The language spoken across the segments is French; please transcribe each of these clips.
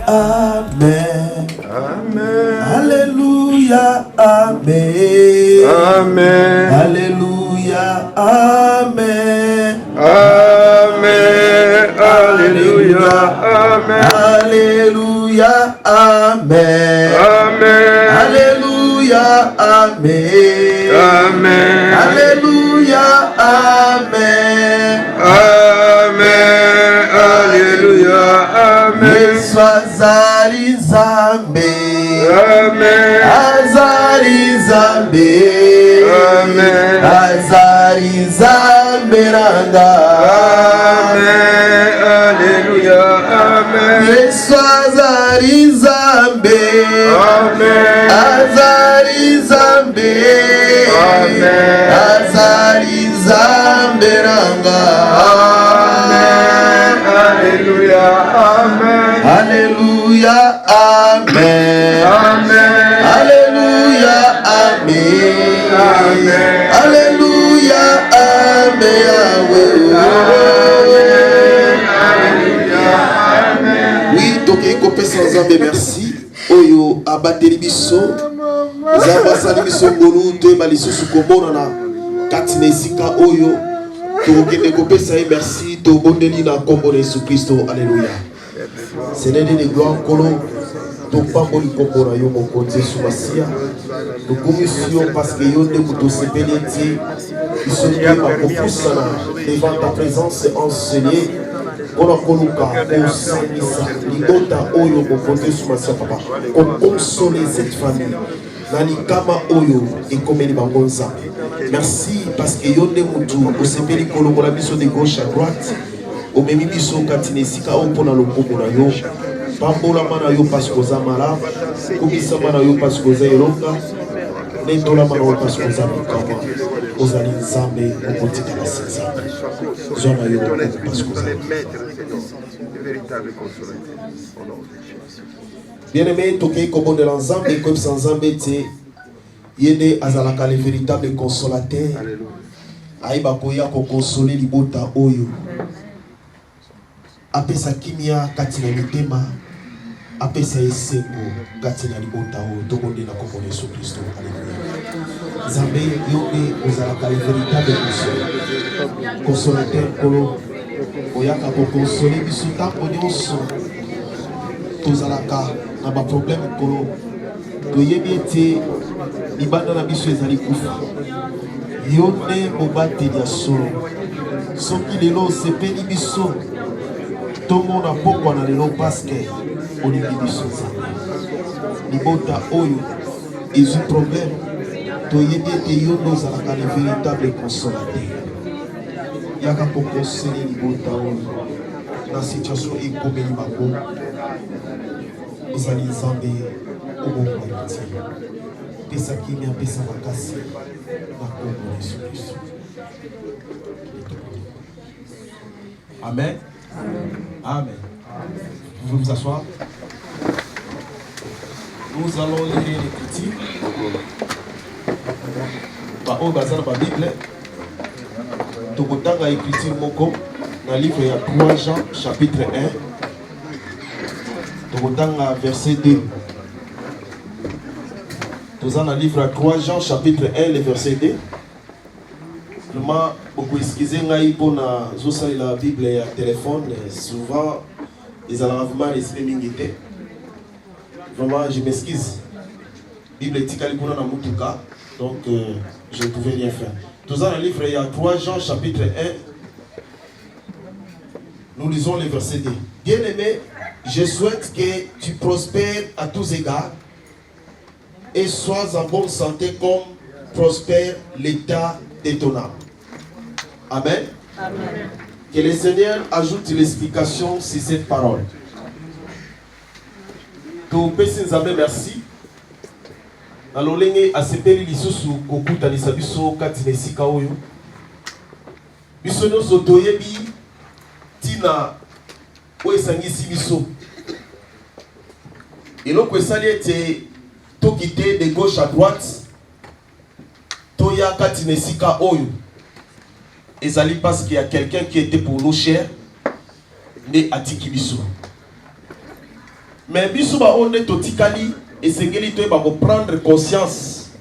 Amen. Amen. Alléluia. Amen. Amen. Alléluia. Amen. Amen. Alléluia. Amen. Alléluia. Amen. Amen. Alléluia. Amen. Amen. Alléluia. Amen. Amen. Alléluia. Amen. Yesu azali Nzambe. Amen. Azali Nzambe. Amen. Azali Nzambe nanga. Amen. Alléluia. Amen. Yesu azali Nzambe. Amen. Azali Nzambe. Amen. Azali Nzambe nanga. Amen. Alléluia. Amen. Alléluia. Amen. Amen. Alléluia. Amen. Amen. Alléluia. Amen. Oui, donc écopé sans Nzambe, merci. Oyo abateli biso. Zamba sali biso ngolu te balisusu komona na katina esika oyo. Tokende kopesa ye merci to bondeli na kombo na Yesu Kristo. Alléluia. Seigneur de gloire kolo. Topamboli kombo na yo mokonzi sumasia. Tokomisiyo parce que yo nde kuto sepeli eti biso nde bakopusana devant ta présence enseignée. Mpona koluka kosanisa libota oyo mokonzi sumasia papa kokonsole cette famille na likama oyo ekomeli bango nzambe. Merci parce que yo nde mutu osepeli kolongola biso de gauche à droite omemi biso kati na esika oyo mpona lokumu na yo. Pambolama na yo parce que oza malamu, komisama na yo parce que oza elonga, netolama na yo parce que oza mikama, ozali Nzambe okotikala se Nzambe. Zwa na yo parce que oza. Bien-aimé, tokei kobondela Nzambe koyebisa Nzambe te ye nde azalaka le véritable consolateur. Ayeba koya kokonsole libota oyo. Apesa kimia kati na mitema. Apesa esengo kati na libota oyo tokonde na kombo na Yesu Kristo. Alléluia. Nzambe yo nde ozalaka le véritable consolateur kolo. Oyaka kokonsole biso ntango nyonso tozalaka na baproblème kolo. Toyebi ete libanda na biso ezali kufa. Yo nde mobateli ya solo. Soki lelo osepeli biso tomona pokwa na lelo paske olingi biso Nzambe. Libota oyo ezwi problème. Toyebi ete yo nde ozalaka le véritable consolateur. Yaka kokonsele libota oyo na situation ekomeli bango. Ozali Nzambe obokola te. Pesa kimia, pesa makasi na kombo na Yesu Kristo. Amen. Amen. Vous pouvez vous asseoir. Nous allons lire l'écriture. Par au bazar de la Bible. Tokotanga écriture moko dans le livre de 3 Jean chapitre 1. Tokotanga verset 2. Nous allons dans le livre de 3 Jean chapitre 1 le verset 2. Vraiment, beaucoup excusez pour la Bible et le téléphone. Souvent, ils ont vraiment les mingités. Vraiment, je m'excuse. Bible est tikali na mutuka, donc je ne pouvais rien faire. Nous allons dans le livre il y a 3 Jean chapitre 1. Nous lisons le verset 2. Bien-aimé, je souhaite que tu prospères à tous égards et sois en bonne santé comme prospère l'état de ton âme. Amen. Amen. Que le Seigneur ajoute l'explication sur cette parole. To pesi Nzambe merci. Na lolenge asepeli lisusu kokutanisa biso kati na esika oyo. Biso nyonso toyebi tina oyo esangisi biso. Eloko esali ete tokite de gauche à droite. Toya kati na esika oyo. Ezali parce qu'il y a quelqu'un qui était pour nous cher. Ne atiki biso. Mais bisuba on est totikali et sengeli to ba prendre conscience.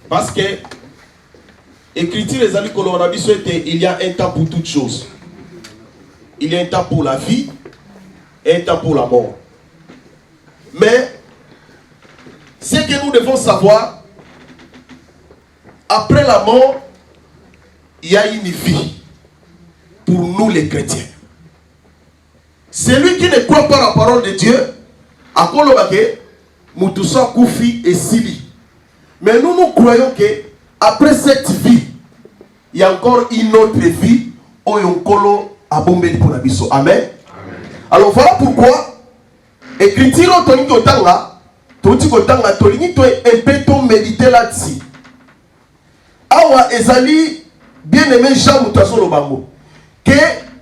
Parce que écriture les amis kolona biso était il y a un temps pour toutes choses. Il y a un temps pour la vie et un temps pour la mort. Mais ce que nous devons savoir, après la mort, il y a une vie pour nous les chrétiens. Celui qui ne croit pas la parole de Dieu, à Kolobake, Mutusa Koufi et Sili. Mais nous croyons que après cette vie, il y a encore une autre vie, Oyonkolo Abombé pour la biso. Amen. Alors voilà pourquoi, écriture Tony Kotanga, Tony Kotanga, Tony Kotanga, un peu ton méditer là-dessus. Awa Ezali, bien-aimé Jean Moutasso Lobango, que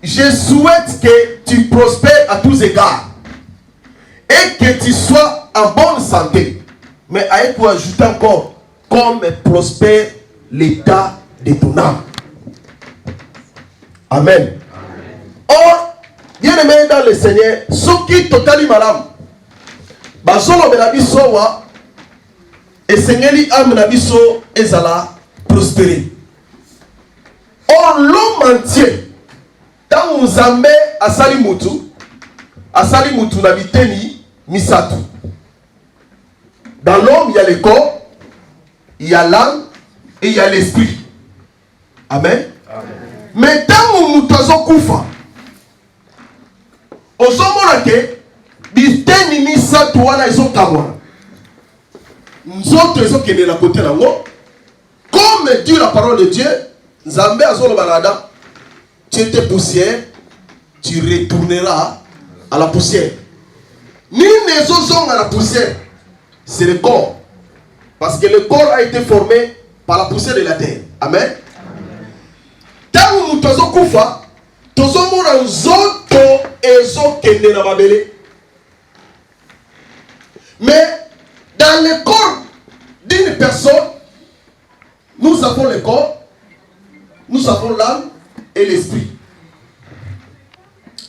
je souhaite que tu prospères à tous égards et que tu sois en bonne santé. Mais avec toi, ajouter encore, comme prospère l'état de ton âme. Amen. Or, bien-aimé dans le Seigneur, ceux qui totalement malades, basolo benabiso wa, et Seigneur âme nabiso ezala prospérer. Or, l'homme entier, dans Nzambe asali mutu na biteni misatu. Dans l'homme, il y a le corps, il y a l'âme et il y a l'esprit. Amen. Amen. Mais tant mutu azokufa, ozomona ke biteni misatu wana ezokamwana. Nzoto ezokende na côté nango. Comme dit la parole de Dieu, Nzambe azoloba na Adam, tu étais poussière, tu retourneras à la poussière. Ni les osons à la poussière, c'est le corps. Parce que le corps a été formé par la poussière de la terre. Amen. Tant que nous avons koufa, nous avons nzoto ezo kende na babele. Mais dans le corps d'une personne, nous avons le corps, nous avons l'âme et l'esprit.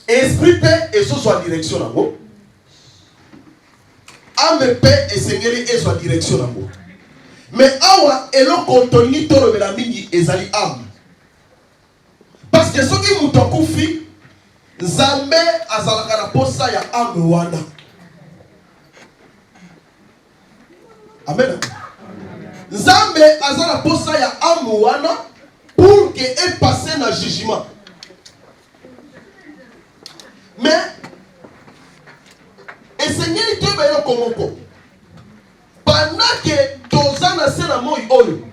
Esprit paix et soit en direction là-bas. Âme paix et Seigneur et soit en direction là-bas. Mais awa et le contenu toro de la mingi ezali âme. Parce que ceux qui m'ont koufi, Nzambe azalaka na posa ya âme wana. Amen. Nzambe azala posa ya âme wana pour que ait passé dans le jugement. Mais et Seigneur te bayo komoko. Pendant que tozana sena moi oyo.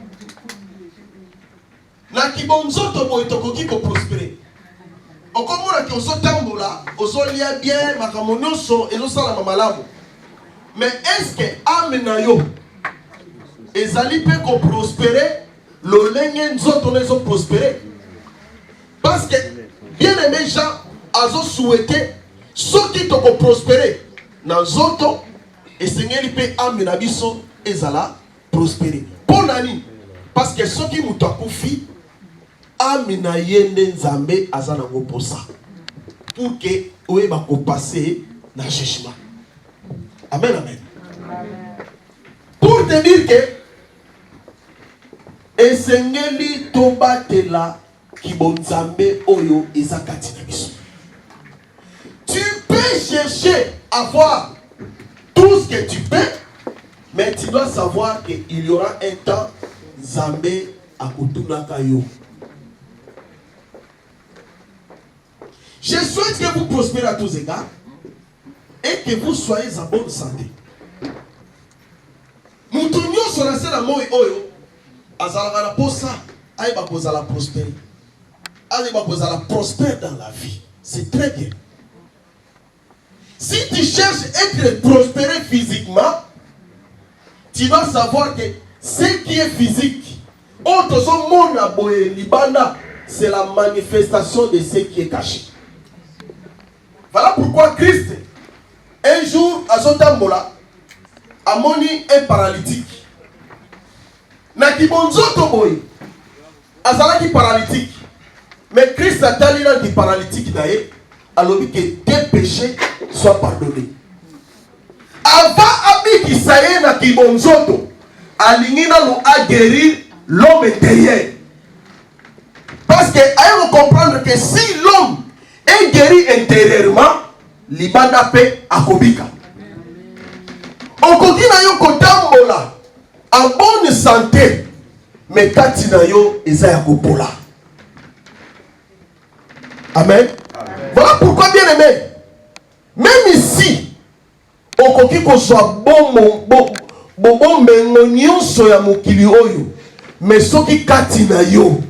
Na kibonzo to boy to koki ko prospérer. Okomona ki ozotambola, ozolia bien makamonyoso ezosala malamu. Mais est-ce que âme na yo ezali pe ko prospérer le lenge nzoto nezo prospérer? Parce que bien aimé Jean azo souhaité ceux qui te ko prospérer na nzoto et Seigneur pe âme na biso ezala prospérer. Pour nani? Parce que ceux qui muta kufi âme na yende Nzambe azana ngo posa pour que oyeba ko passer na jugement. Amen, amen. Pour te dire que esengeli tobatela kibonzambe oyo ezakati na biso. Tu peux chercher à voir tout ce que tu peux, mais tu dois savoir qu'il y aura un temps Nzambe akutunaka yo. Je souhaite que vous prospérez à tous égards et que vous soyez en bonne santé. Mutu nyonso na sena moi oyo azalaka na posa ayeba kozala prospère. Ayeba kozala prospère dans la vie. C'est très bien. Si tu cherches à être prospéré physiquement, tu vas savoir que ce qui est physique, c'est la manifestation de ce qui est caché. Voilà pourquoi Christ, un jour, à Zotambola, a moni un paralytique. Nakibonzoto boy, azalaki paralytique. Mais Christ a tali dans le paralytique d'ailleurs, alors que tes péchés soient pardonnés. Avant abikisa ye na kibonzoto, alingi nanu a guérir l'homme intérieur. Parce que il faut comprendre que si l'homme est guéri intérieurement, libanda pe akobika. Okoki na yo kotambola en bonne santé, mais kati na yo eza ya kopola. Amen. Voilà pourquoi, bien aimé, même ici, okoki ko soit bon mengo nyonso ya mokili oyo, mais soki kati na yo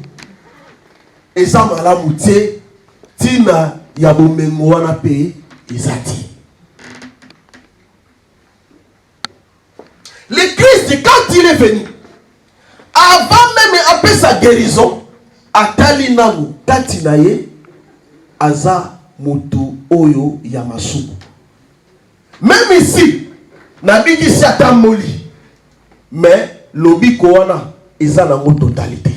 eza malamu te, tina ya bomengo wana pe eza ti. Le Christ, quand il est venu, avant même après sa guérison, atali nangu kati na ye aza mutu oyo ya masuku. Même ici, nabiki Satan moli, mais lobiko wana eza na totalité.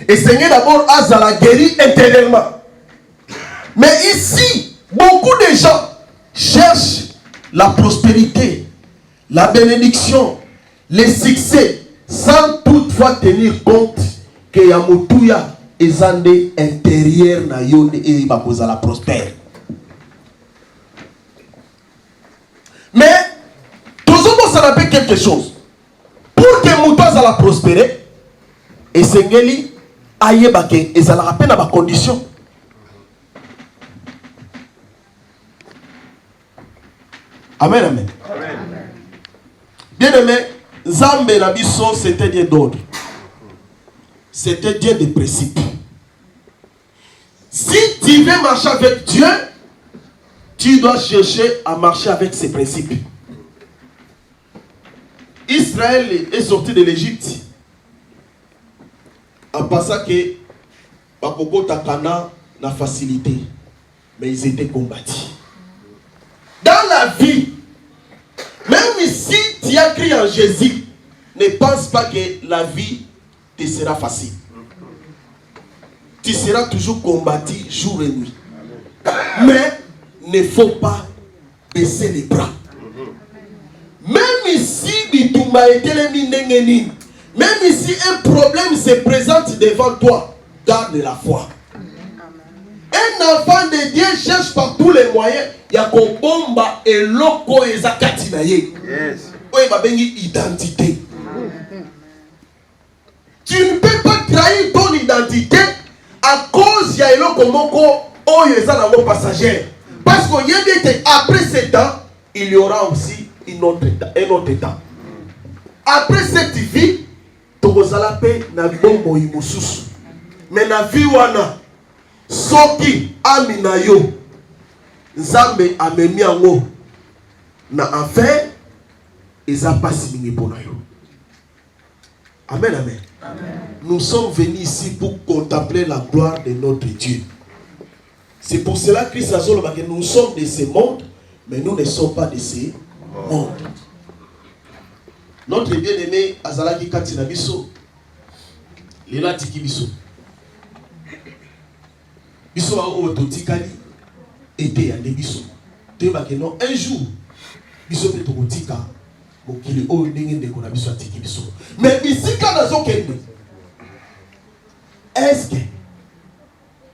Et Seigneur d'abord azala guéri intérieurement. Mais ici, beaucoup de gens cherchent la prospérité, la bénédiction, le succès, sans toutefois tenir compte que Yamotuya ezande intérieur na yone et bakozala prospère. Mais toujours ça rappelle quelque chose. Pour que Moutou azala prospérer, et Sengeli ayebake ezala rappelle na ba condition. Amen, amen. Bien aimé, Zambé Nabiso, c'était Dieu d'ordre. C'était Dieu de principe. Si tu veux marcher avec Dieu, tu dois chercher à marcher avec ses principes. Israël est sorti de l'Égypte en pensant que Bakoko Takana n'a facilité, mais ils étaient combattus. Dans la vie, même si tu as crié en Jésus, ne pense pas que la vie te sera facile. Tu seras toujours combattu jour et nuit. Mais ne faut pas baisser les bras. Même si même si un problème se présente devant toi, garde la foi. Un enfant de Dieu cherche par tous les moyens. Il y a qu'on bombe et loco et zakatinaye. Oui, ma bengi identité. Tu ne peux pas trahir ton identité à cause y a eloko moko oh yeza na mon passager. Parce qu'on y a dit après 7 ans, il y aura aussi un autre temps. Après cette vie, tozala pe na bombo imususu. Mais na vie wana soki amina yo Nzambe amemi yango na enfer eza pasi mingi pona yo. Amen, amen. Nous sommes venus ici pour contempler la gloire de notre Dieu. C'est pour cela que Christ a dit que nous sommes de ce monde, mais nous ne sommes pas de ce monde. Notre bien-aimé Azalaki Katina Biso, Lela Tiki Biso. Biso a ototikali était ya Biso. Non, un jour, Biso peut totika. Mais ici, quand nous sommes est-ce que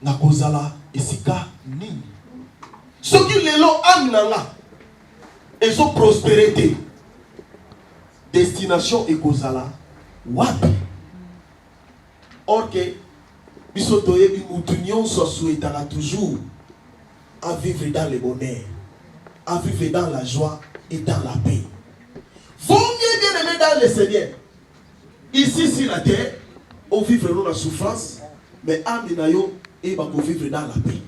na kozala esika nini? Ce qui les lots amnala et son prospérité destination et kozala wapi? Or que bisotoye bi mutunyon so souhaitera toujours à vivre dans le bonheur, à vivre dans la joie et dans la paix. Vaut mieux bien aimer dans le Seigneur. Ici sur la terre, on vivre dans la souffrance, mais Aminayo et va vivre dans la paix.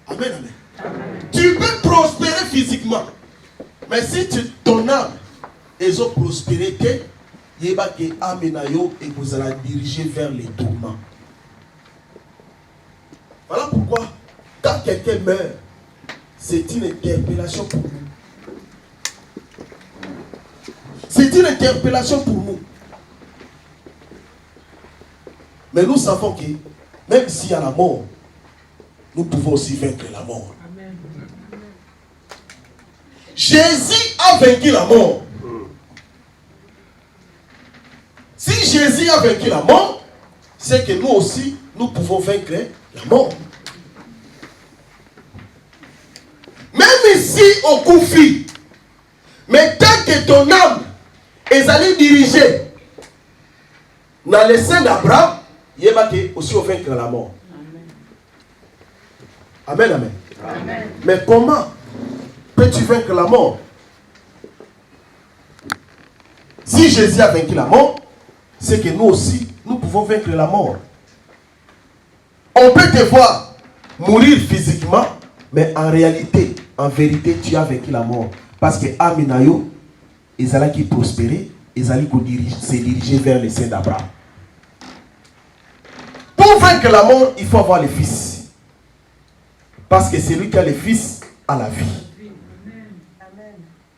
Amen, amen. Tu peux prospérer physiquement, mais si ton âme est en prospérité, il va que Aminayo et vous allez diriger vers les tourments. Voilà pourquoi, quand quelqu'un meurt, c'est une interpellation pour nous. C'est une interpellation pour nous. Mais nous savons que même s'il y a la mort, nous pouvons aussi vaincre la mort. Jésus a vaincu la mort. Si Jésus a vaincu la mort, c'est que nous aussi, nous pouvons vaincre la mort. Même ici au Koufi, mais tant que ton âme est allée diriger dans le sein d'Abraham, il y a aussi au vaincre la mort. Amen, amen. Amen. Mais comment peux-tu vaincre la mort? Si Jésus a vaincu la mort, c'est que nous aussi, nous pouvons vaincre la mort. On peut te voir mourir physiquement, mais en réalité, en vérité, tu as vaincu la mort. Parce que Aminayo, ils allaient qui prospérer, ils allaient se diriger vers les saints d'Abraham. Pour vaincre la mort, il faut avoir le Fils. Parce que celui qui a le Fils a la vie.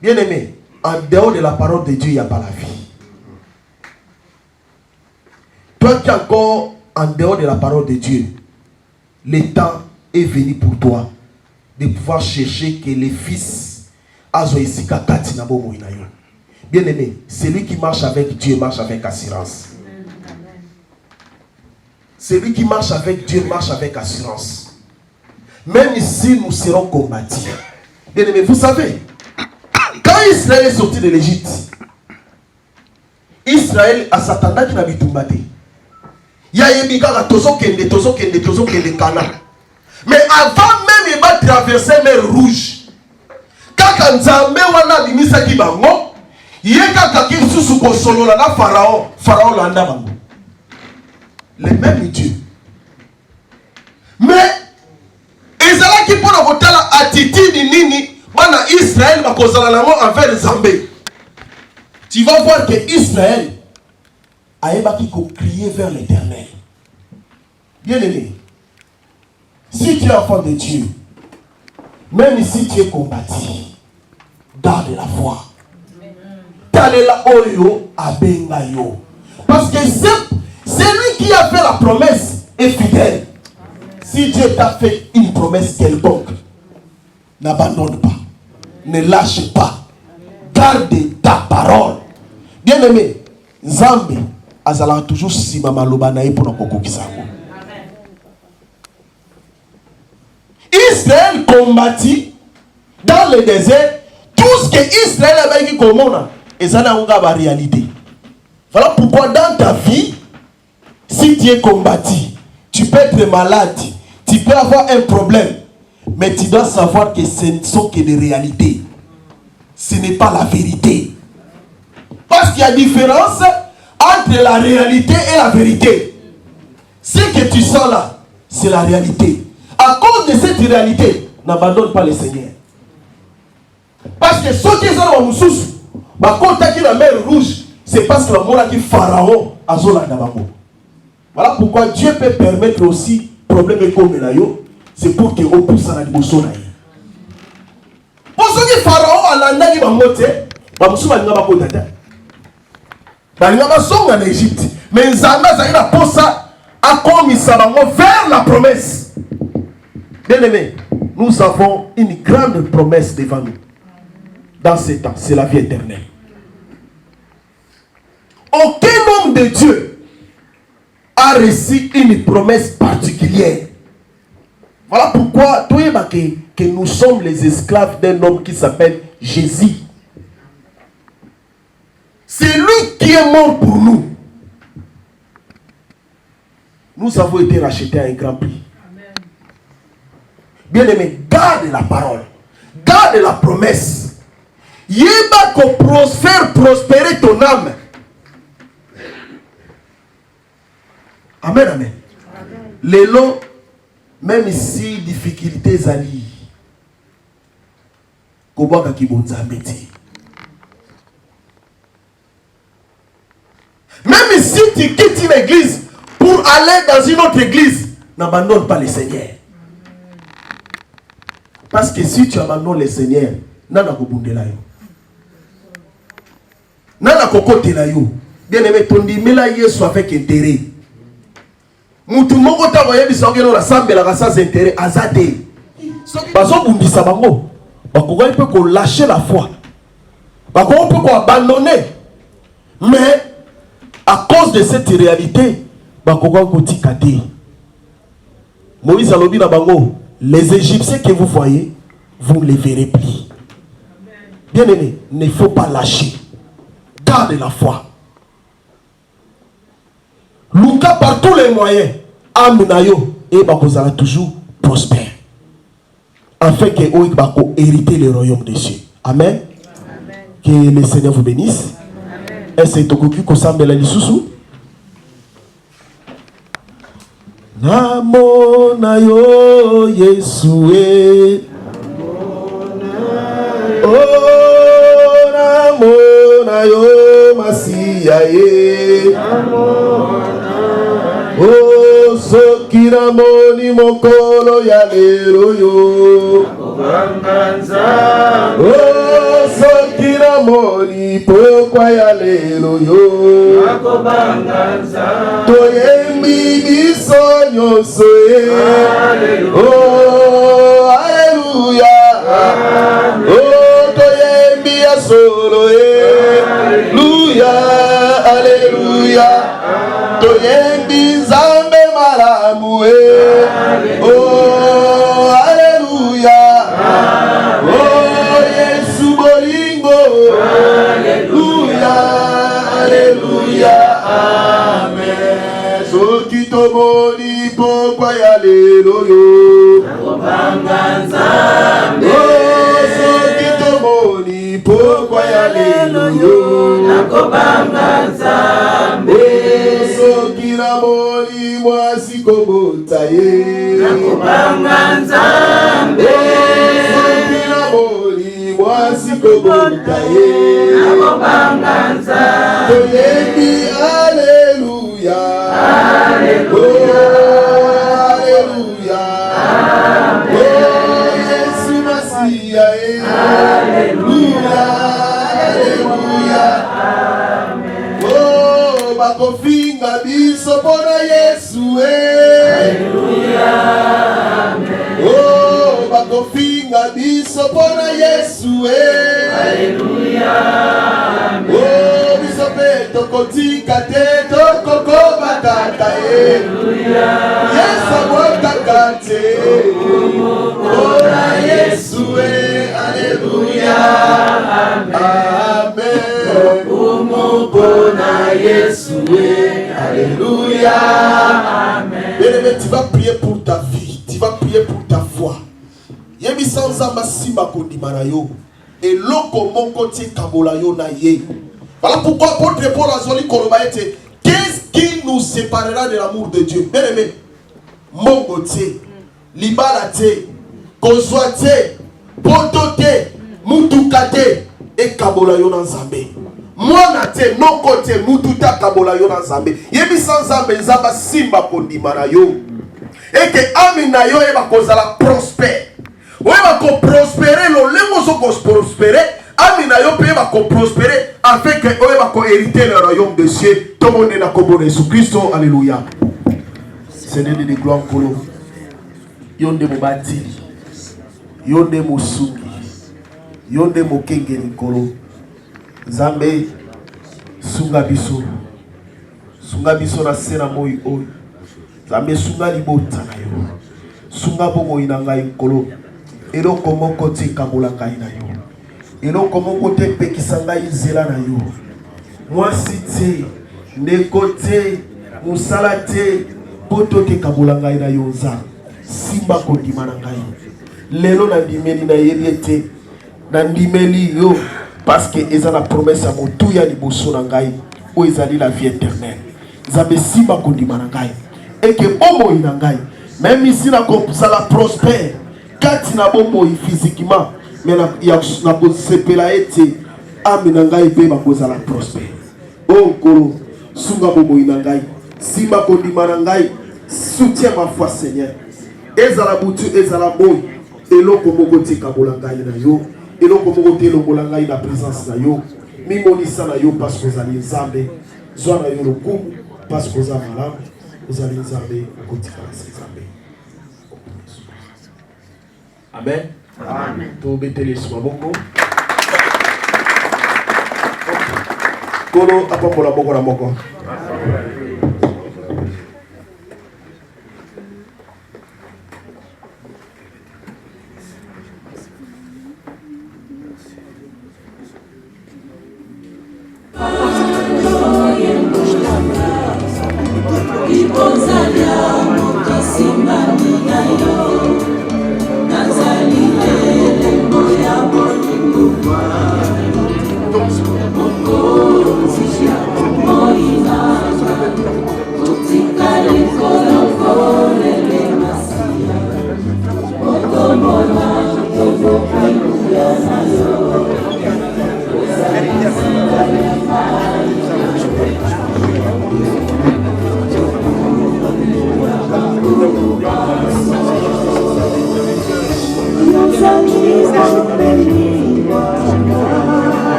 Bien aimé, en dehors de la parole de Dieu, il n'y a pas la vie. Toi qui es encore en dehors de la parole de Dieu, le temps est venu pour toi de pouvoir chercher que le Fils a Zoïsika Katinabo Moinayo. Bien aimé, celui qui marche avec Dieu marche avec assurance. Celui qui marche avec Dieu marche avec assurance. Même si nous serons combattus. Bien aimé, vous savez, quand Israël est sorti de l'Égypte, Israël a s'attendait qu'il n'habite pas. Il y a eu des tozo kende Cana. Mais avant même il va traverser la mer Rouge. Quand Nzambe wana bimisa ki bango, yeka kaki susu ko solo la Pharaon landa bango. Le même Dieu. Mais ezala ki pona kotala attitude nini bana Israël bakozala nango envers Nzambe. Tu vas voir que Israël a crié vers l'Éternel. Bien aimé, si tu es enfant de Dieu, même si tu es combattu, garde la foi. Talela oyo abenga yo. Parce que celui qui a fait la promesse est fidèle. Si Dieu t'a fait une promesse quelconque, n'abandonne pas, ne lâche pas, garde ta parole. Bien aimé, Nzambe azala toujours si mama loba na pour nakoko kisango. Israël combattit dans le désert tout ce que Israël avait dit comme on et ça n'a pas de réalité. Voilà pourquoi dans ta vie, si tu es combattu, tu peux être malade, tu peux avoir un problème, mais tu dois savoir que ce ne sont que des réalités. Ce n'est pas la vérité. Parce qu'il y a différence entre la réalité et la vérité. Ce que tu sens là, c'est la réalité. À cause de cette réalité, n'abandonne pas le Seigneur. Parce que ceux qui sont dans le sous, quand tu la mer Rouge, c'est parce que le Pharaon a zola d'abord. Voilà pourquoi Dieu peut permettre aussi problème comme Menayo, c'est pour que au plus ça n'a pas de pour ceux qui Pharaon a l'année qui va monter, en Égypte, mais Nzambe a pour ça a commis ça vers la promesse. Bien aimé, nous avons une grande promesse devant nous. Dans ce temps, c'est la vie éternelle. Aucun homme de Dieu a reçu une promesse particulière. Voilà pourquoi que nous sommes les esclaves d'un homme qui s'appelle Jésus. C'est lui qui est mort pour nous. Nous avons été rachetés à un grand prix. Bien aimé, garde la parole. Garde la promesse. Yéba qu'on prospérer ton âme. Amen, amen. Lélo, même si difficultés allient, Kobaka Kibonza Meti. Même si tu quittes l'église pour aller dans une autre église, n'abandonne pas le Seigneur. Parce que si tu abandonnes le Seigneur, nana kobundela yo. Nana kokotela yo. Bien aimé, ton dimela Yesu avec intérêt. Mutu moko ta voye bisongelo la sambela sans intérêt azate. Bazo bundisa bango. on peut lâcher la foi. On peut abandonner. Mais à cause de cette réalité, Moïse a dit, les Égyptiens que vous voyez, vous ne les verrez plus. Bien aimé, il ne faut pas lâcher. Garde la foi. Luka par tous les moyens, Aminayo, et Bakozala toujours prospère. Afin que vous hériter le royaume des cieux. Amen. Que le Seigneur vous bénisse. Et c'est Tokoku Kosambela Lisusu. Namo nayo Yesue. Oh, namo nayo Masiaye. Oh, soki namoni mokolo ya lelo yo. Oh, soki namoni pokwa ya lelo yo. Toyembi biso nyonso ye. Oh, Alléluia. Oh, toyembi ya solo ye. Alléluia, Alléluia. Toyembi nzambe malamu ye. Oh, Alléluia. Oh, Yesu bolingo. Alléluia, Alléluia. Amen. Soki tomoni pokwa ya lelo yo. Oh, soki tomoni pokwa ya lelo yo. Soki namoni mwasi kobota ye. Soki namoni mwasi kobota ye. Toyebi Alléluia. Oh, Alléluia. Oh, Yesu Masia ye. Alléluia, Alléluia. Oh, bakofinga biso pona Yesu Alléluia. Oh, bakofinga biso pona Yesu Alléluia. Oh, biso pe tokotika te tokoko bakata Alléluia. Yesu mwakaka te pona Yesu Alléluia. Amen. Pona Yesu Alléluia. Amen. Bien-aimé, tu vas prier pour ta vie, tu vas prier pour ta foi. Yemi sanza masima kondimana yo. Et loko monko tie kabola yo na ye. Voilà pourquoi apôtre Paul Azoli Kolobaete, qu'est-ce qui nous séparera de l'amour de Dieu? Bien-aimé, mongo tie, libala tie, kozwa tie, poto tie, mutuka tie, et kabola yo na Nzambe. Mwana te non côté mututa kabola yo na Nzambe. Yebi sans Nzambe nzamba simba kondimana yo. Et que amina yo eba kozala prospère. Eba ko prospérer lo lengo so ko prospérer. Amina yo pe eba ko prospérer afin que eba ko hériter le royaume de cieux. Tout le monde na kombo Jésus Christ. Alléluia. Seigneur de gloire kolo. Yonde mobati. Yonde mosuki. Yonde mokengeli kolo. Nzambe sunga biso na sena moi oyo. Nzambe sunga libota na yo. Sunga bongo ina ngai nkolo. Eloko moko te kabola ngai na yo. Eloko moko te pekisa ngai nzela na yo. Mwasi te, ndeko te, musala te, poto te kabola ngai na yo nzambe. Simba kondima na ngai. Lelo na ndimeli na yebi ete. Na ndimeli yo. Parce que ils ont la promesse à mon tout ya liboso na ngai où ils allaient la vie éternelle. Nzambe simba kondima na ngai. Et que bomo ina ngai. Même ici na ko ça la prospère. Kati na bomo physiquement mais na ko sepela ete amina ngai pe ba ko ça la prospère. Oh kolo sunga bomo ina ngai. Simba kondima na ngai. Soutiens ma foi Seigneur. Ezala butu ezala boy. Eloko moko tika bolanga na yo. Et donc, comme on dit, la présence de yo, mimonisa na yo parce que vous allez Nzambe, zoa na yo le coup parce que vous allez malade, vous allez Nzambe à côté de Nzambe. Amen. Amen. To betele swa boko. Kolo apapola boko na boko. Amen.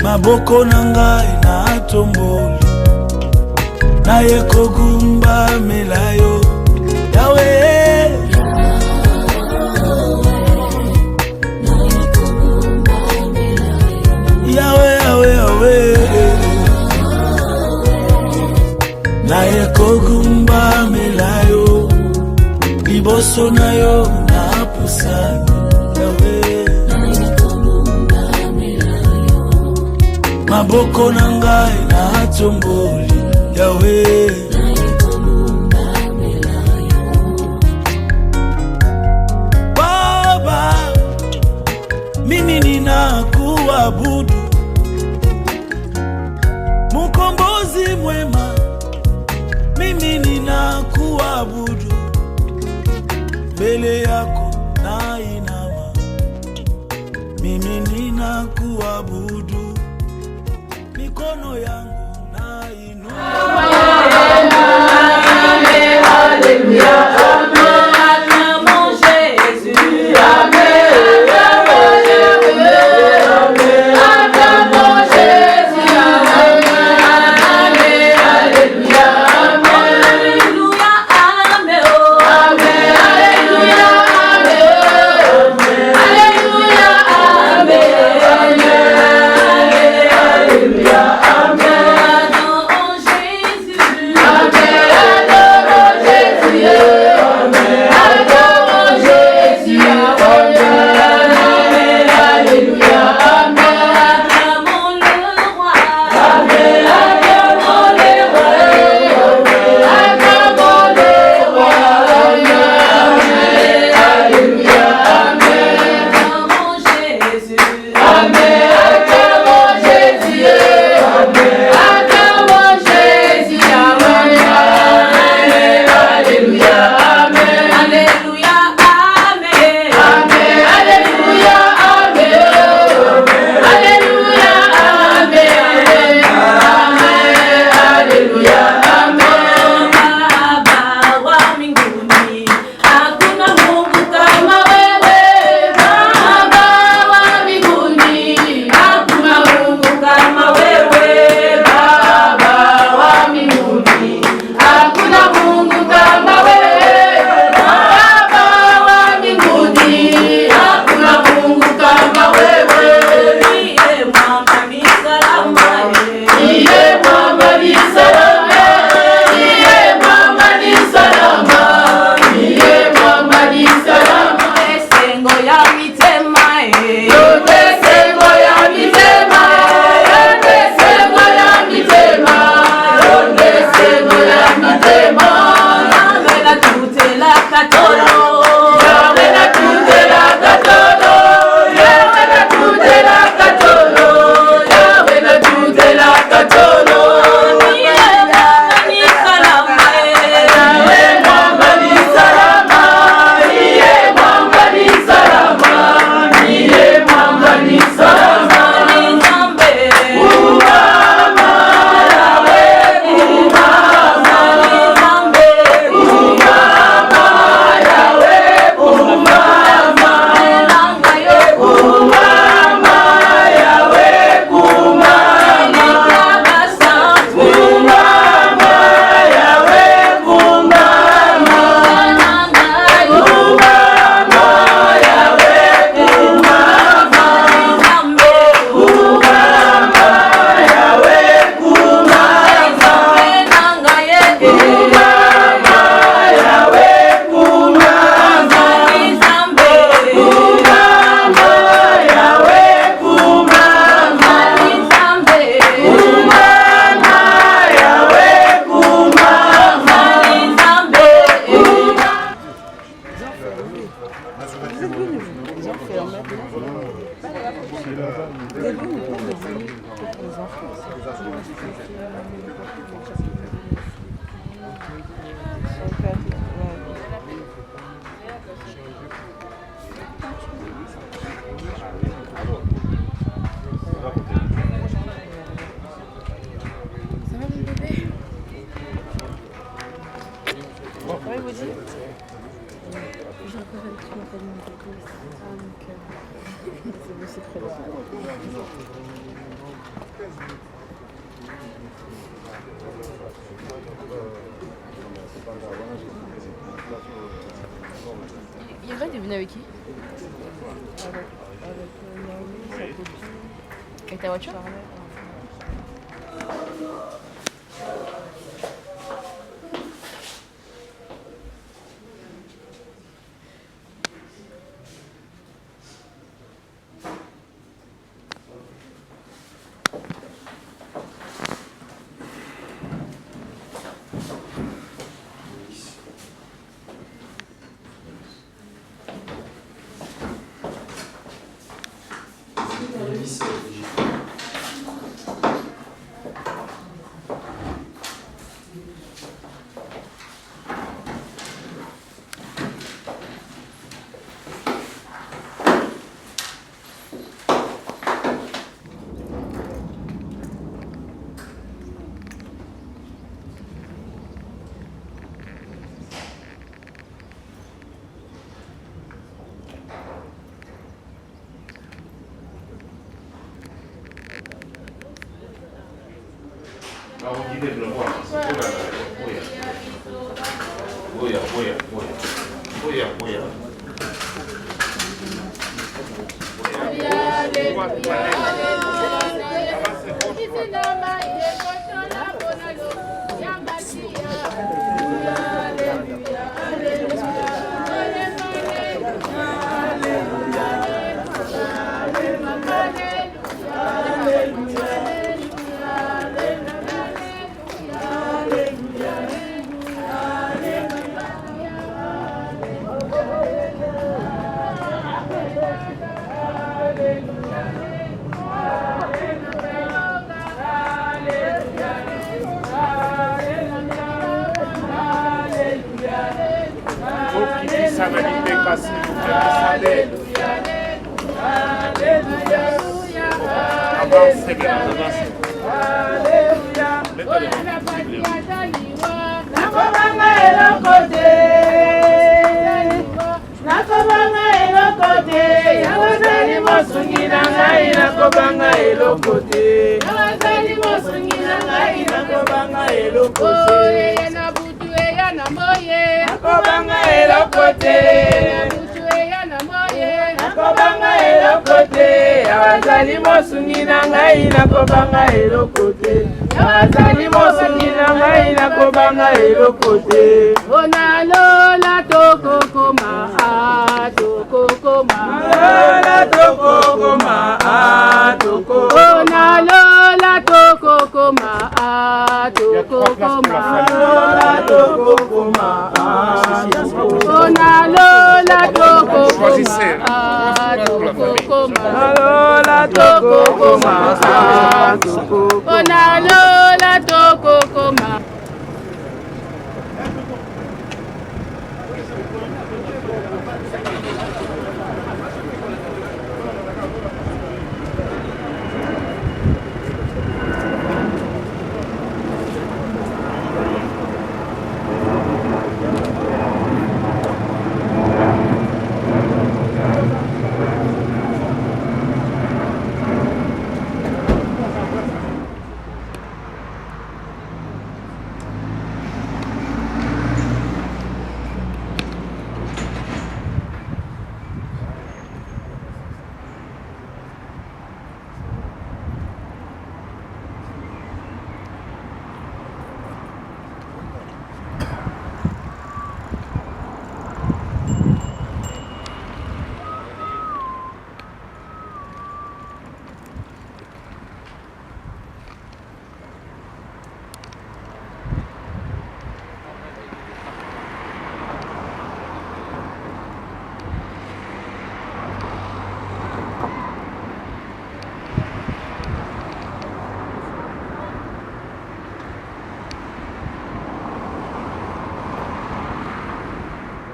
Maboko nangai na tomboli na yekogumba melayo Yahweh Yahweh Yahweh Yahweh na yekogumba melayo liboso na yo na pusani Maboko nangai na tomboli Yahweh Baba mimi ninakuabudu Mkombozi mwema mimi ninakuabudu mbele yako na inama mimi ninakuabudu mikono yangu na inua Amen, Alléluia, Amen, mon Jésus, Amen, Amen, Amen, mon Jésus, Amen, Alléluia, Amen, Alléluia, Amen, Amen, Alléluia, vous dire? Yvan, t'es venu avec qui? Avec ta voiture?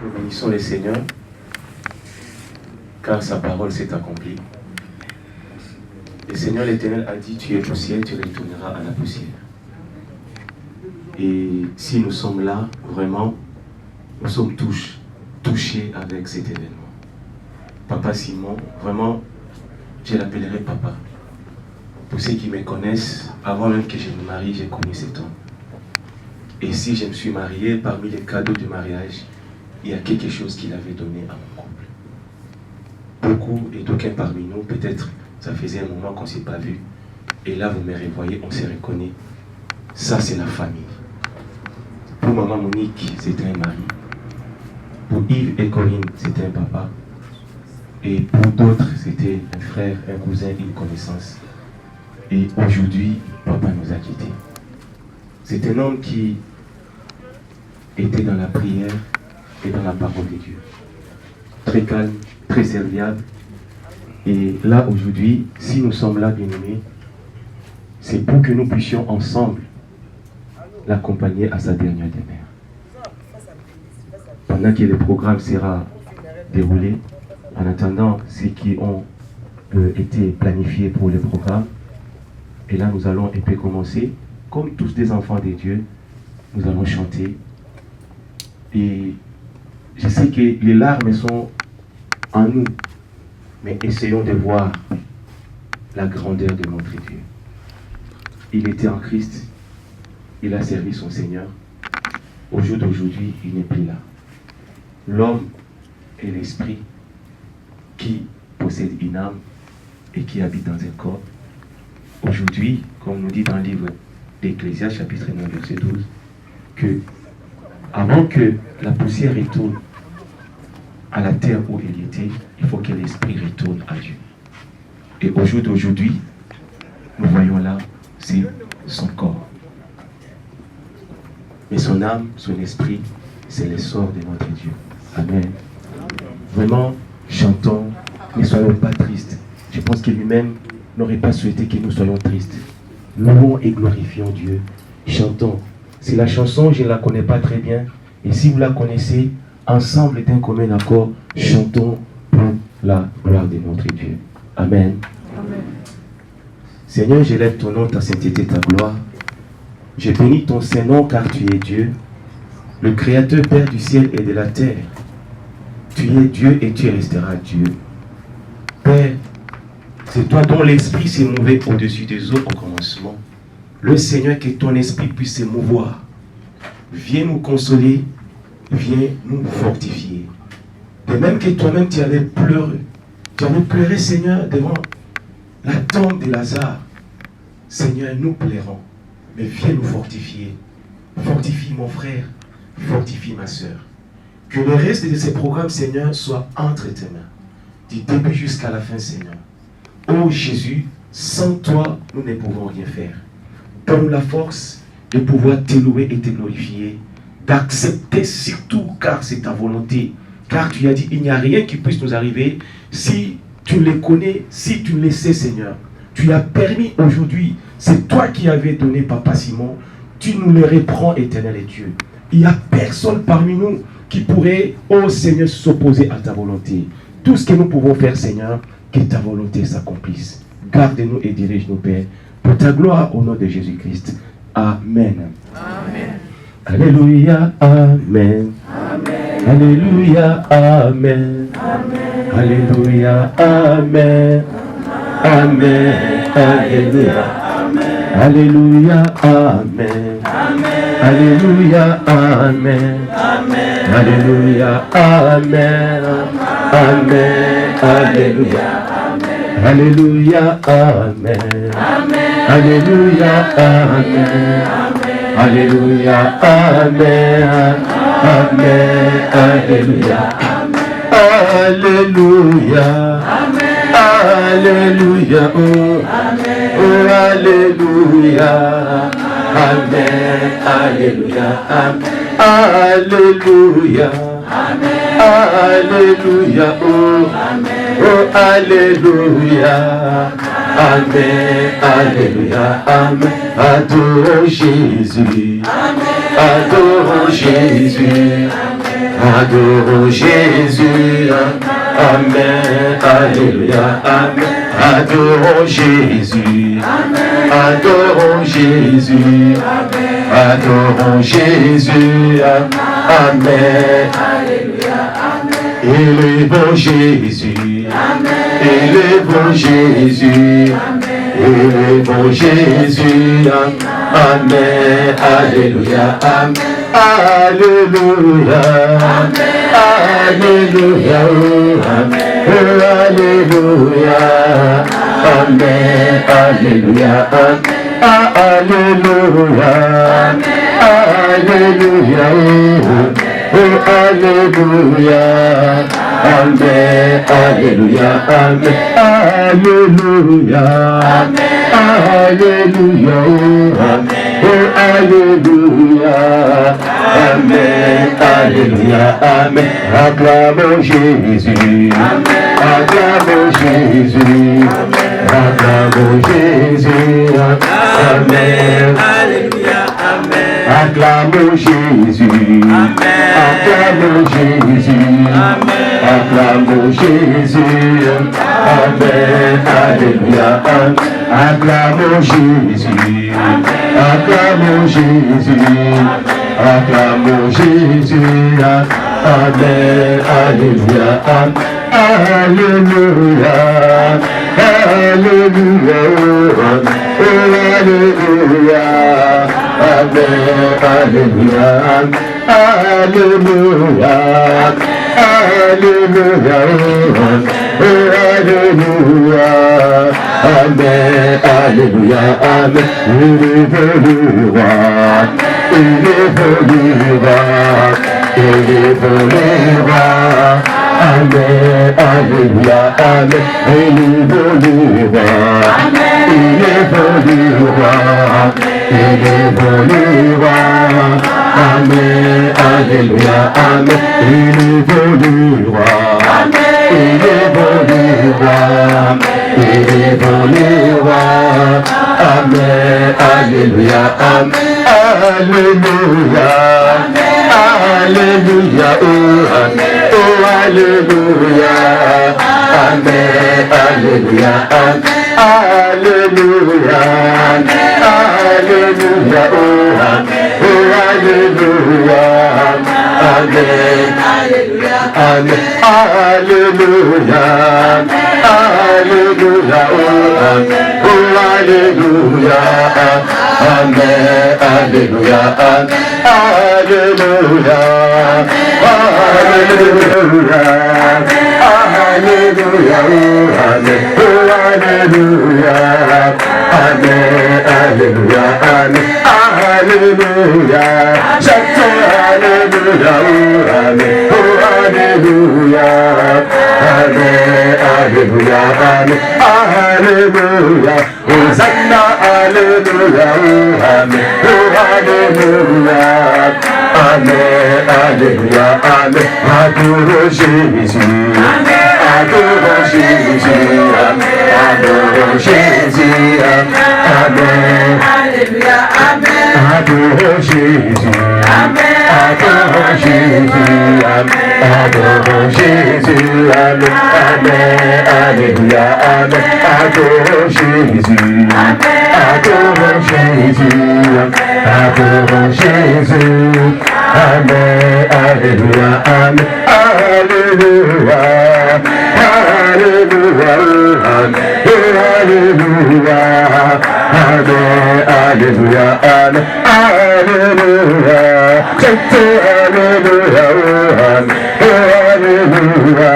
Nous bénissons le Seigneur, car sa parole s'est accomplie. Le Seigneur l'Éternel a dit, tu es poussière, tu retourneras à la poussière. Et si nous sommes là, vraiment, nous sommes touchés avec cet événement. Papa Simon, vraiment, je l'appellerai papa. Pour ceux qui me connaissent, avant même que je me marie, j'ai connu cet homme. Et si je me suis marié, parmi les cadeaux du mariage, il y a quelque chose qu'il avait donné à mon couple. Beaucoup et d'aucuns parmi nous, peut-être, ça faisait un moment qu'on ne s'est pas vu. Et là, vous me revoyez, on se reconnaît. Ça, c'est la famille. Pour maman Monique, c'était un mari. Pour Yves et Corinne, c'était un papa. Et pour d'autres, c'était un frère, un cousin, une connaissance. Et aujourd'hui, papa nous a quittés. C'est un homme qui était dans la prière et dans la parole de Dieu. Très calme, très serviable. Et là, aujourd'hui, si nous sommes là, bien-aimés, c'est pour que nous puissions ensemble l'accompagner à sa dernière demeure. Pendant que le programme sera déroulé, en attendant ceux qui ont été planifiés pour le programme, et là nous allons un peu commencer, comme tous des enfants de Dieu, nous allons chanter. Et je sais que les larmes sont en nous, mais essayons de voir la grandeur de notre Dieu. Il était en Christ, il a servi son Seigneur. Au jour d'aujourd'hui, il n'est plus là. L'homme et l'esprit qui possèdent une âme et qui habite dans un corps. Aujourd'hui, comme nous dit dans le livre d'Ecclésiaste, chapitre 9, verset 12, que avant que la poussière retourne à la terre où il était, il faut que l'esprit retourne à Dieu. Et au jour d'aujourd'hui, nous voyons là, c'est son corps. Mais son âme, son esprit, c'est l'essor de notre Dieu. Amen. Vraiment, chantons, ne soyons pas tristes. Je pense que lui-même n'aurait pas souhaité que nous soyons tristes. Louons et glorifions Dieu. Chantons. Si la chanson, je ne la connais pas très bien, et si vous la connaissez, ensemble d'un commun accord, chantons pour la gloire de notre Dieu. Amen. Amen. Seigneur, j'élève ton nom, ta sainteté, ta gloire. Je bénis ton Saint-Nom car tu es Dieu, le Créateur, Père du ciel et de la terre. Tu es Dieu et tu resteras Dieu. Père, c'est toi dont l'Esprit s'est mouvé au-dessus des eaux au commencement. Le Seigneur, que ton Esprit puisse se mouvoir. Viens nous consoler, viens nous fortifier. De même que toi-même tu avais pleuré. Tu avais pleuré, Seigneur, devant la tombe de Lazare. Seigneur, nous pleurons. Mais viens nous fortifier. Fortifie mon frère, fortifie ma soeur. Que le reste de ces programmes, Seigneur, soit entre tes mains. Du début jusqu'à la fin, Seigneur. Ô Jésus, sans toi, nous ne pouvons rien faire. Donne-nous la force de pouvoir te louer et te glorifier. D'accepter surtout, car c'est ta volonté. Car tu as dit, il n'y a rien qui puisse nous arriver si tu les connais, si tu les sais, Seigneur. Tu as permis aujourd'hui, c'est toi qui avais donné Papa Simon, tu nous le reprends, éternel et Dieu. Il n'y a personne parmi nous qui pourrait, ô Seigneur, s'opposer à ta volonté. Tout ce que nous pouvons faire, Seigneur, que ta volonté s'accomplisse. Garde-nous et dirige-nous, Père, pour ta gloire au nom de Jésus-Christ. Amen. Amen. Alléluia, Amen. Amen. Alléluia, Amen. Amen. Alléluia, Amen. Amen. Alléluia. Alléluia, Amen. Alléluia, Amen. Alléluia, Amen. Amen. Alléluia. Alléluia, Amen. Alléluia, Amen. Alléluia, Amen. Amen. Alléluia. Alléluia. Alléluia. Oh, alléluia. Amen. Alléluia. Alléluia. Alléluia. Oh, alléluia. Amen. Alléluia. Amen. Adorons Jésus. Adorons Jésus. Adorons Jésus. Amen. Alléluia. Amen. Adorons Jésus. Adorons Jésus. Adorons Jésus. Amen. Élevons Jésus. Élevons Jésus. Élevons Jésus. Amen. Alléluia. Amen. Alléluia. Alléluia. Alléluia. Amen. Alléluia. Alléluia. Alléluia. Alléluia. Amen. Alléluia. Amen. Alléluia. Alléluia. Alléluia. Amen. Alléluia. Amen. Acclamons Jésus. Acclamons Jésus. Acclamons Jésus. Amen. Alléluia. Amen. Acclamons Jésus. Acclamons Jésus. Acclamons Jésus. Amen. Alléluia. Acclamons Jésus. Acclamons Jésus. Acclamons Jésus. Amen. Alléluia. Alléluia. Alléluia. Alléluia. Amen. Alléluia. Alléluia. Alléluia. Alléluia. Amen. Alléluia. Amen. Il évoluera. Il évoluera. Amen. Alléluia. Amen. Il évoluera. Il évoluera. Il évoluera. Amen. Alléluia. Amen. Il évoluera. Il évoluera. Il évoluera. Amen. Alléluia. Amen. Alléluia. Alléluia. Oh, alléluia. Amen. Alléluia. Alléluia. Alléluia. Oh, alléluia. Amen. Alléluia. Amen. Alléluia. Alléluia. Oh, alléluia. Amen. Alléluia. Alléluia. Alléluia. Alléluia. Amen. Oh, alléluia. Amen. Alléluia. Amen. Alléluia. Chantons alléluia. Amen. Oh, alléluia. Amen. Alléluia. Amen. Alléluia. Hosanna. Alléluia. Amen. Oh, alléluia. Amen. Alléluia. Amen. Adorons Jésus. Adorons Jésus. Adorons Jésus. Amen. Alléluia. Amen. Adorons Jésus. Adorons Jésus. Adorons Jésus. Amen. Alléluia. Amen. Adorons Jésus. Adorons Jésus. Adorons Jésus. Amen. Alléluia. Amen. Alléluia. Alléluia. Alléluia. Amen. Alléluia. Amen. Alléluia. Chantons alléluia. Alléluia.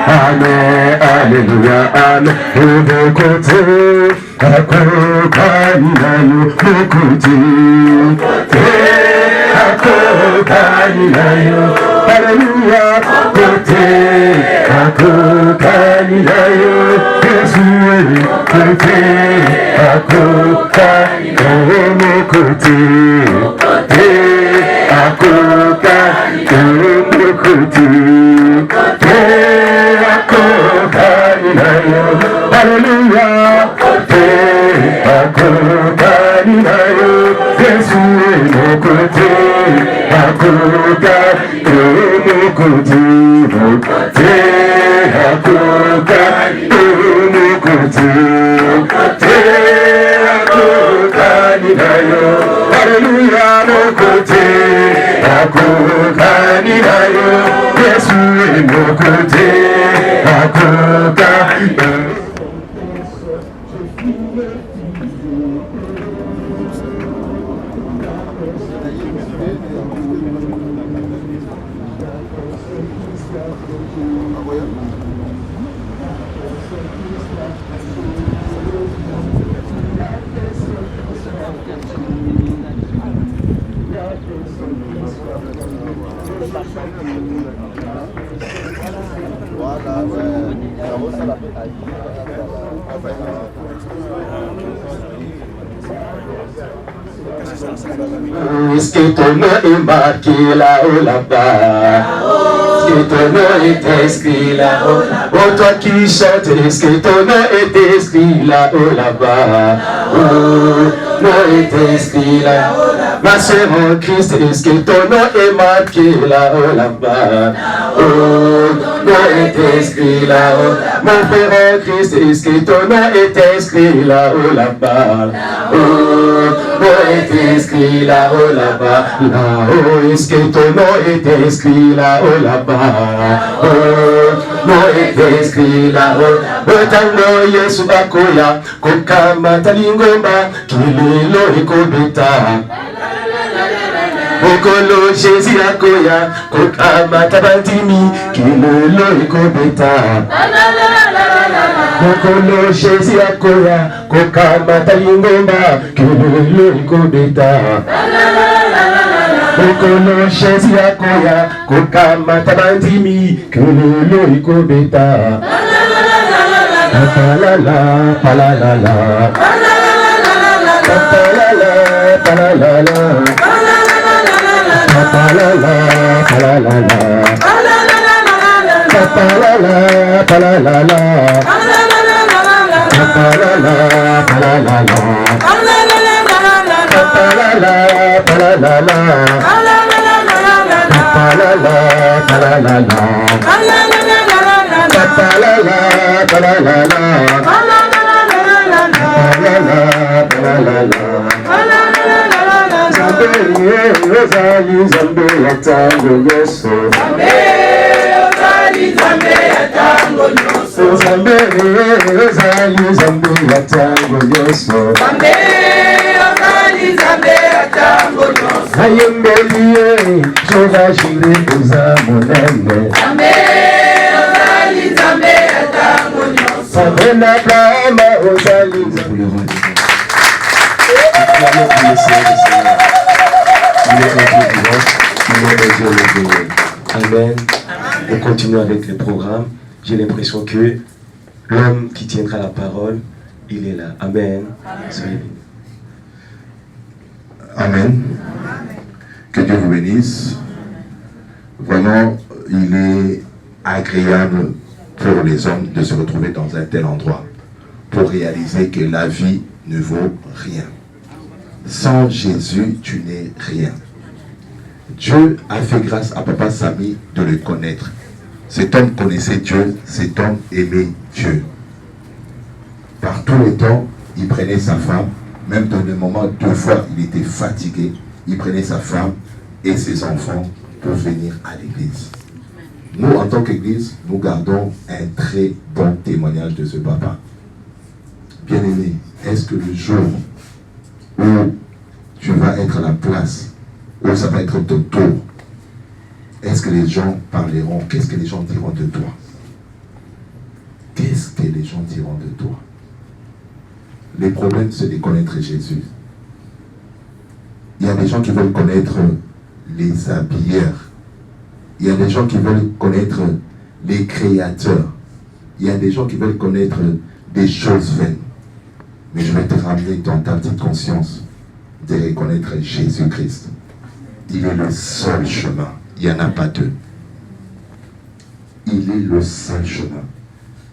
Amen. Alléluia. Amen. Au côté, à côté, alléluia, côté, à côté, Jésus, côté, à côté, mon côté, à côté, mon côté, à côté, alléluia, côté, à côté, Jésus, mon côté, à côté, mon côté, mon côté, à côté, mon côté, à côté, akokanirayo Yesu emokote akokanirayo. Est-ce que ton nom est marqué là-haut là-bas? Est-ce que ton nom est inscrit là-haut? Oh toi qui chantes, est-ce que ton nom est inscrit là-haut là-bas? Oh, nom est inscrit là-haut. Ma soeur en Christ, est-ce que ton nom est marqué là-haut là-bas? Oh, nom est inscrit là-haut. Mon frère en Christ, est-ce que ton nom est inscrit là-haut là-bas? Oh, nom est inscrit là-haut là-bas. Là-haut, est-ce que ton nom est inscrit là-haut là-bas? Oh, nom est inscrit là-haut. Otango Yesu bakoya, kokama talingomba, kililo ikobeta. Okolo Jésus akoya, kokama tabantimi, kililo ikobeta. Okolo Jésus akoya, kokama talingomba, kililo ikobeta. Okolo Jésus akoya, kokama tabantimi, kililo ikobeta. Palala, palala, palala, palala, palala, palala, palala, Zambe yatango Yesu. Zambe yatango Yesu. Zambe yatango Yesu. Ayembeliye shoga shire kuza monene. Zambe yatango Yesu. Sabena kama ozali. Amen. On continue avec les programmes. J'ai l'impression que l'homme qui tiendra la parole, il est là. Amen. Soyez bénis. Amen. Que Dieu vous bénisse. Vraiment, il est agréable pour les hommes de se retrouver dans un tel endroit pour réaliser que la vie ne vaut rien. Sans Jésus, tu n'es rien. Dieu a fait grâce à Papa Samy de le connaître. Cet homme connaissait Dieu, cet homme aimait Dieu. Par tous les temps, il prenait sa femme, même dans le moment, 2 fois, il était fatigué, il prenait sa femme et ses enfants pour venir à l'église. Nous, en tant qu'église, nous gardons un très bon témoignage de ce papa. Bien-aimé, est-ce que le jour où tu vas être à la place, où ça va être ton tour, est-ce que les gens parleront? Qu'est-ce que les gens diront de toi? Qu'est-ce que les gens diront de toi? Les problèmes, c'est de connaître Jésus. Il y a des gens qui veulent connaître les habilleurs. Il y a des gens qui veulent connaître les créateurs. Il y a des gens qui veulent connaître des choses vaines. Mais je vais te ramener dans ta petite conscience de reconnaître Jésus-Christ. Il est le seul chemin. Il n'y en a pas deux. Il est le seul chemin.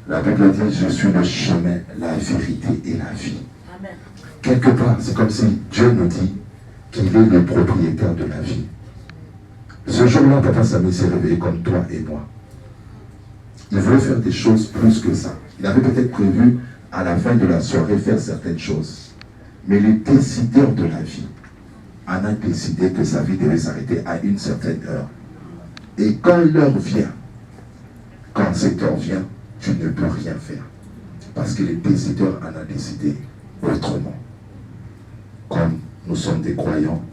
La Bible dit, je suis le chemin, la vérité et la vie. Amen. Quelque part, c'est comme si Dieu nous dit qu'il est le propriétaire de la vie. Ce jour-là, Papa Samy s'est réveillé comme toi et moi. Il voulait faire des choses plus que ça. Il avait peut-être prévu à la fin de la soirée faire certaines choses. Mais le décideur de la vie Anna a décidé que sa vie devait s'arrêter à une certaine heure. Et quand l'heure vient, quand cette heure vient, tu ne peux rien faire. Parce que les décideurs en ont décidé autrement. Comme nous sommes des croyants,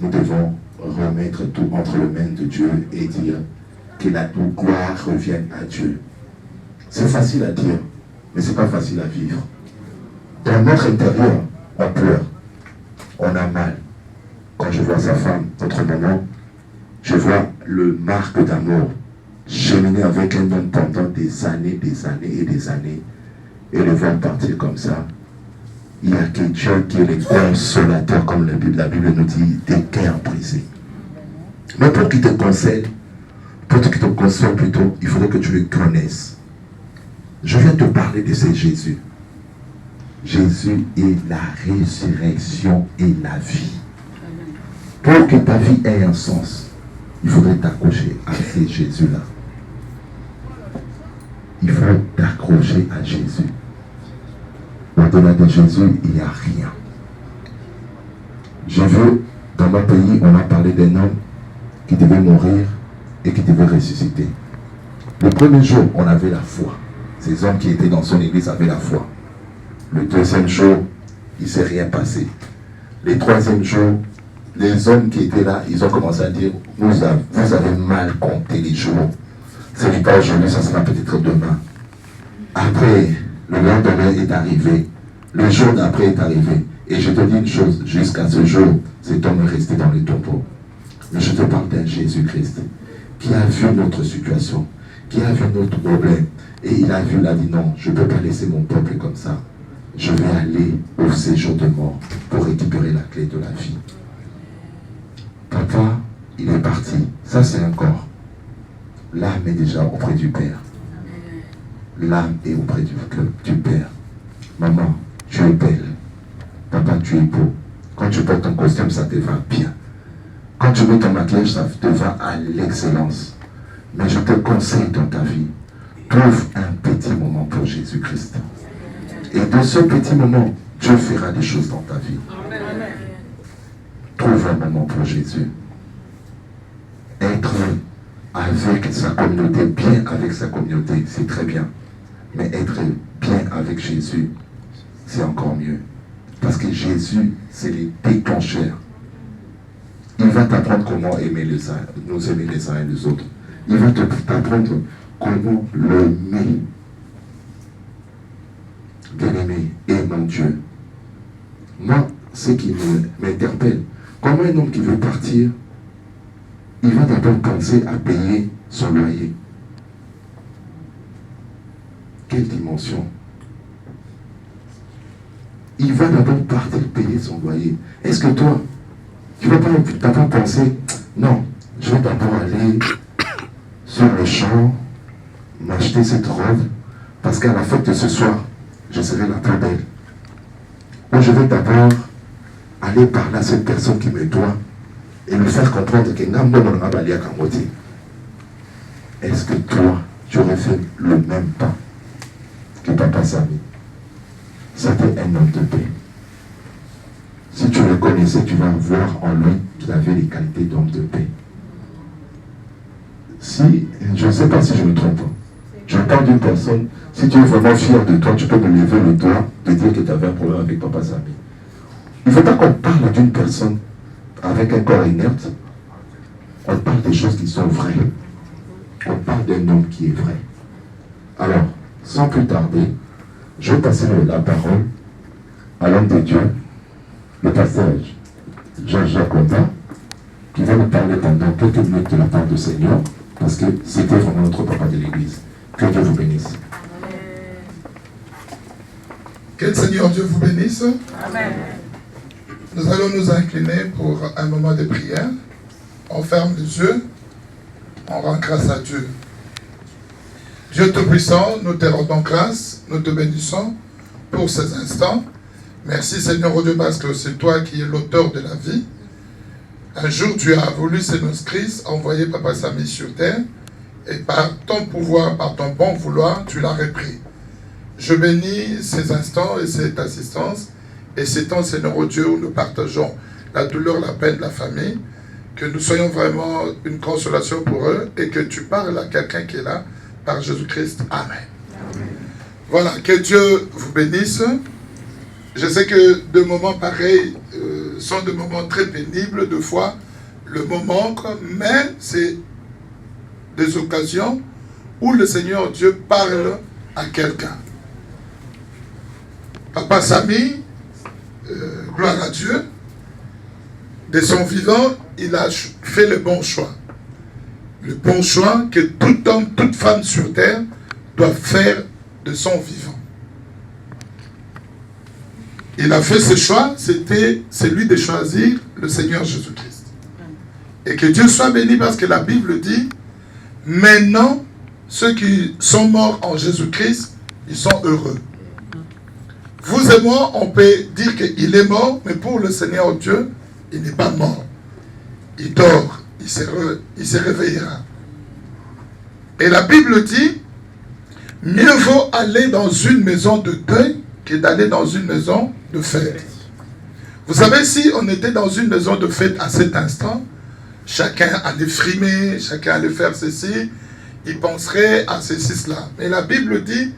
nous devons remettre tout entre les mains de Dieu et dire que la gloire revienne à Dieu. C'est facile à dire, mais ce n'est pas facile à vivre. Dans notre intérieur, on pleure, on a mal. Quand je vois sa femme, notre maman, je vois le marque d'amour cheminer avec un homme pendant des années et des années, et le voir partir comme ça. Il n'y a que Dieu qui est le consolateur, comme la Bible nous dit, des cœurs brisés. Mais pour qu'il te console, plutôt, il faudrait que tu le connaisses. Je viens te parler de ce Jésus. Jésus est la résurrection et la vie. Pour que ta vie ait un sens, il faudrait t'accrocher à ce Jésus-là. Il faut t'accrocher à Jésus. Au-delà de Jésus, il n'y a rien. J'ai vu, dans mon pays, on a parlé d'un homme qui devait mourir et qui devait ressusciter. Le premier jour, on avait la foi. Ces hommes qui étaient dans son église avaient la foi. Le deuxième jour, il ne s'est rien passé. Le troisième jour, les hommes qui étaient là, ils ont commencé à dire, vous avez mal compté les jours. Ce n'est pas aujourd'hui, ça sera peut-être demain. Après, le lendemain est arrivé. Le jour d'après est arrivé. Et je te dis une chose, jusqu'à ce jour, cet homme est resté dans les tombeaux. Mais je te parle d'un Jésus-Christ qui a vu notre situation, qui a vu notre problème. Et il a vu, il a dit non, je ne peux pas laisser mon peuple comme ça. Je vais aller au séjour de mort pour récupérer la clé de la vie. Papa, il est parti. Ça, c'est un corps. L'âme est déjà auprès du Père. L'âme est auprès du Père. Maman, tu es belle. Papa, tu es beau. Quand tu portes ton costume, ça te va bien. Quand tu mets ton maquillage, ça te va à l'excellence. Mais je te conseille dans ta vie, trouve un petit moment pour Jésus-Christ. Et dans ce petit moment, Dieu fera des choses dans ta vie. Trouve un moment pour Jésus. Être avec sa communauté, bien avec sa communauté, c'est très bien. Mais être bien avec Jésus, c'est encore mieux. Parce que Jésus, c'est le déclencheur. Il va t'apprendre comment aimer nous aimer les uns et les autres. Il va t'apprendre comment l'aimer. Bien-aimé, aimons Dieu. Moi, ce qui m'interpelle, comment un homme qui veut partir, il va d'abord penser à payer son loyer. Quelle dimension? Il va d'abord partir payer son loyer. Est-ce que toi, tu ne vas pas d'abord penser, non, je vais d'abord aller sur le champ, m'acheter cette robe, parce qu'à la fête de ce soir, je serai la plus belle. Ou je vais d'abord aller parler à cette personne qui me doit et lui faire comprendre que est-ce que toi, tu aurais fait le même pas que Papa Samy? C'était un homme de paix. Si tu le connaissais, tu vas voir en lui qu'il avait les qualités d'homme de paix. Si, je ne sais pas si je me trompe, je parle d'une personne, si tu es vraiment fier de toi, tu peux me lever le doigt et dire que tu avais un problème avec Papa Samy. Il ne faut pas qu'on parle d'une personne avec un corps inerte. On parle des choses qui sont vraies. On parle d'un homme qui est vrai. Alors, sans plus tarder, je vais passer la parole à l'homme de Dieu, le pasteur Jean-Jacques Conta, qui va nous parler pendant quelques minutes de la part du Seigneur, parce que c'était vraiment notre papa de l'Église. Que Dieu vous bénisse. Que le Seigneur Dieu vous bénisse. Amen. Nous allons nous incliner pour un moment de prière. On ferme les yeux. On rend grâce à Dieu. Dieu Tout-Puissant, nous te rendons grâce, nous te bénissons pour ces instants. Merci Seigneur Dieu, parce que c'est toi qui es l'auteur de la vie. Un jour, tu as voulu, Seigneur Christ, envoyer Papa Samy sur terre, et par ton pouvoir, par ton bon vouloir, tu l'as repris. Je bénis ces instants et cette assistance, et ces temps, Seigneur Dieu, où nous partageons la douleur, la peine de la famille, que nous soyons vraiment une consolation pour eux et que tu parles à quelqu'un qui est là par Jésus-Christ. Amen. Voilà, que Dieu vous bénisse. Je sais que de moments pareils sont des moments très pénibles, de fois le mot manque, mais c'est des occasions où le Seigneur Dieu parle à quelqu'un. Papa Samy, gloire à Dieu, de son vivant, il a fait le bon choix. Le bon choix que tout homme, toute femme sur terre doit faire de son vivant. Il a fait ce choix, c'était celui de choisir le Seigneur Jésus-Christ. Et que Dieu soit béni parce que la Bible dit, maintenant, ceux qui sont morts en Jésus-Christ, ils sont heureux. Vous et moi, on peut dire qu'il est mort, mais pour le Seigneur Dieu, il n'est pas mort. Il dort, il se réveillera. Et la Bible dit, mieux vaut aller dans une maison de deuil que d'aller dans une maison de fête. Vous savez, si on était dans une maison de fête à cet instant, chacun allait frimer, chacun allait faire ceci, il penserait à ceci, cela. Mais la Bible dit,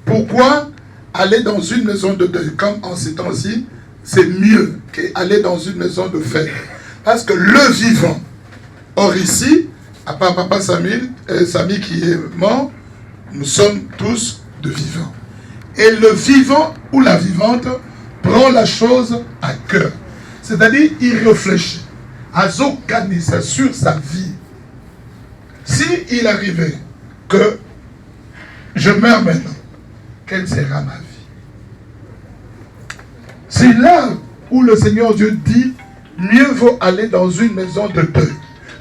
pourquoi aller dans une maison de deuil, comme en ces temps-ci, c'est mieux qu'aller dans une maison de fête. Parce que le vivant, or ici, à part Papa Samy qui est mort, nous sommes tous de vivants. Et le vivant ou la vivante prend la chose à cœur. C'est-à-dire, il réfléchit à s'organiser sur sa vie. S'il arrivait que je meurs maintenant, quelle sera ma vie? C'est là où le Seigneur Dieu dit, mieux vaut aller dans une maison de deuil.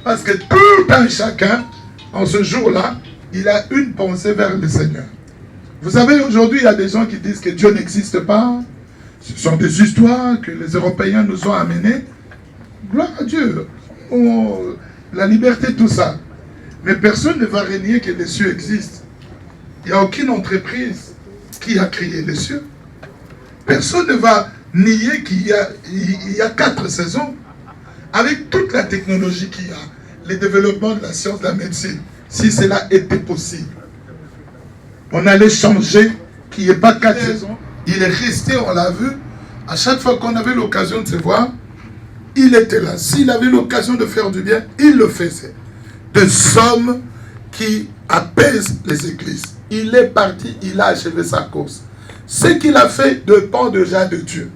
Parce que tout un chacun, en ce jour-là, il a une pensée vers le Seigneur. Vous savez, aujourd'hui, il y a des gens qui disent que Dieu n'existe pas. Ce sont des histoires que les Européens nous ont amenées. Gloire à Dieu. La liberté, tout ça. Mais personne ne va renier que les cieux existent. Il n'y a aucune entreprise qui a créé les cieux. Personne ne va nier qu'il y a 4 saisons. Avec toute la technologie qu'il y a, les développements de la science, de la médecine, si cela était possible, on allait changer qu'il n'y ait pas 4 saisons. Il est resté, on l'a vu, à chaque fois qu'on avait l'occasion de se voir, il était là. S'il avait l'occasion de faire du bien, il le faisait. Des hommes qui apaisent les églises. Il est parti, il a achevé sa course. Ce qu'il a fait dépend déjà de Dieu.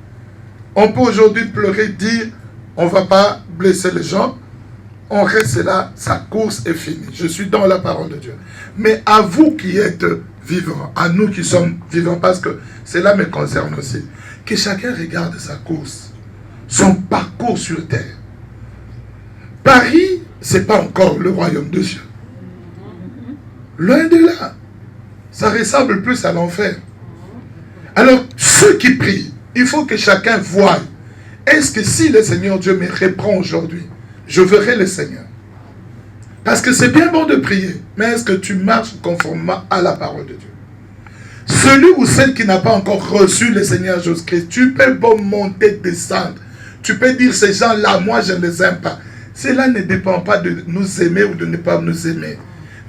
On peut aujourd'hui pleurer, dire, on ne va pas blesser les gens, on reste là, sa course est finie. Je suis dans la parole de Dieu. Mais à vous qui êtes vivants, à nous qui sommes vivants, parce que cela me concerne aussi, que chacun regarde sa course, son parcours sur terre. Paris, ce n'est pas encore le royaume de Dieu. Loin de là. Ça ressemble plus à l'enfer. Alors, ceux qui prient, il faut que chacun voie. Est-ce que si le Seigneur Dieu me reprend aujourd'hui, je verrai le Seigneur? Parce que c'est bien bon de prier, mais est-ce que tu marches conformément à la parole de Dieu? Celui ou celle qui n'a pas encore reçu le Seigneur Jésus-Christ, tu peux bon monter, descendre. Tu peux dire, ces gens-là, moi je ne les aime pas. Cela ne dépend pas de nous aimer ou de ne pas nous aimer.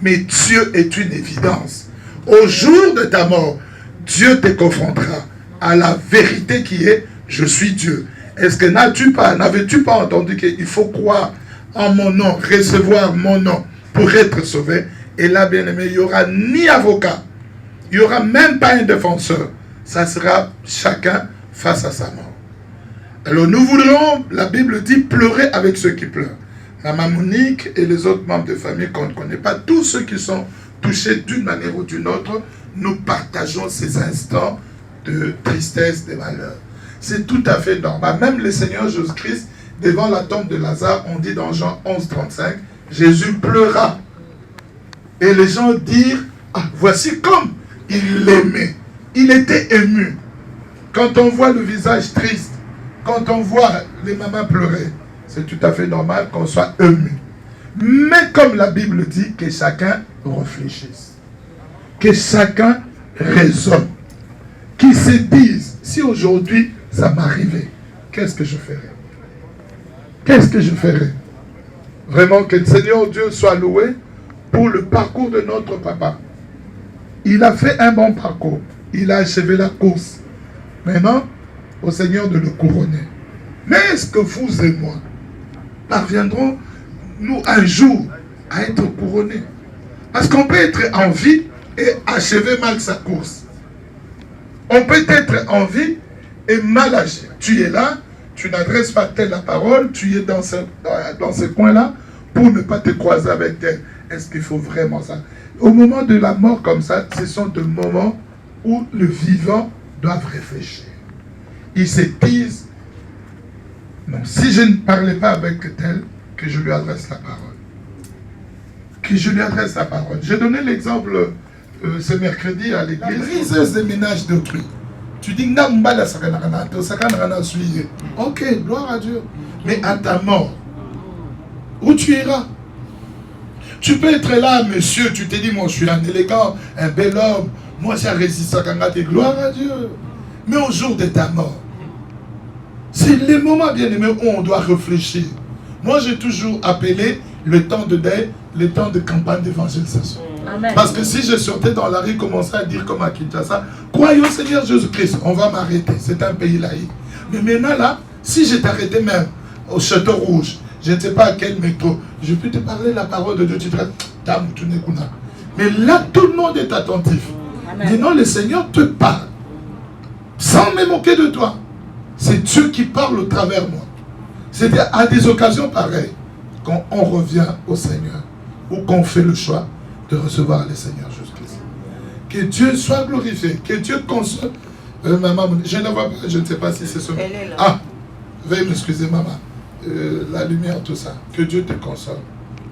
Mais Dieu est une évidence. Au jour de ta mort, Dieu te confrontera à la vérité qui est, je suis Dieu. Est-ce que n'avais-tu pas entendu qu'il faut croire en mon nom, recevoir mon nom pour être sauvé? Et là, bien aimé, il n'y aura ni avocat, il n'y aura même pas un défenseur. Ça sera chacun face à sa mort. Alors nous voudrons, la Bible dit, pleurer avec ceux qui pleurent. Maman Monique et les autres membres de famille qu'on ne connaît pas, tous ceux qui sont touchés d'une manière ou d'une autre, nous partageons ces instants de tristesse, de malheur. C'est tout à fait normal. Même le Seigneur Jésus-Christ, devant la tombe de Lazare, on dit dans Jean 11, 35, Jésus pleura. Et les gens dirent, ah, voici comme il l'aimait. Il était ému. Quand on voit le visage triste, quand on voit les mamans pleurer, c'est tout à fait normal qu'on soit ému. Mais comme la Bible dit, que chacun réfléchisse. Que chacun raisonne. Qu'il se dise, si aujourd'hui ça m'arrivait, qu'est-ce que je ferais? qu'est-ce que je ferai? Vraiment que le Seigneur Dieu soit loué pour le parcours de notre papa. Il a fait un bon parcours. Il a achevé la course. Maintenant, au Seigneur de le couronner. Mais est-ce que vous et moi parviendrons, nous, un jour, à être couronnés? Parce qu'on peut être en vie et achever mal sa course. On peut être en vie et mal agir. Tu es là, tu n'adresses pas telle la parole, tu es dans ce coin-là pour ne pas te croiser avec elle. Est-ce qu'il faut vraiment ça? Au moment de la mort comme ça, ce sont des moments où le vivant doit réfléchir. Ils se disent, non, si je ne parlais pas avec tel, que je lui adresse la parole. Que je lui adresse la parole. J'ai donné l'exemple ce mercredi à l'église. La briseuse des ménages d'autrui. Tu dis, ok, gloire à Dieu. Mais à ta mort, où tu iras? Tu peux être là, monsieur, tu te dis, moi je suis un élégant, un bel homme, moi j'ai résisté à gloire à Dieu. Mais au jour de ta mort, c'est les moments bien aimés où on doit réfléchir. Moi j'ai toujours appelé le temps de deuil, le temps de campagne d'évangélisation. Amen. Parce que si je sortais dans la rue, commençais à dire comme à Kinshasa, croyez au Seigneur Jésus-Christ, on va m'arrêter, c'est un pays laïque. Mais maintenant là, si je t'arrêtais même au Château Rouge, je ne sais pas à quel métro, je peux te parler la parole de Dieu, tu te dis, mais là tout le monde est attentif. Amen. Maintenant le Seigneur te parle, sans me moquer de toi. C'est Dieu qui parle au travers de moi. C'est à des occasions pareilles, quand on revient au Seigneur, ou qu'on fait le choix de recevoir le Seigneur Jésus-Christ. Que Dieu soit glorifié, que Dieu console. Maman, je ne vois pas, je ne sais pas si c'est ce. Ah, veuillez m'excuser, maman. La lumière, tout ça. Que Dieu te console.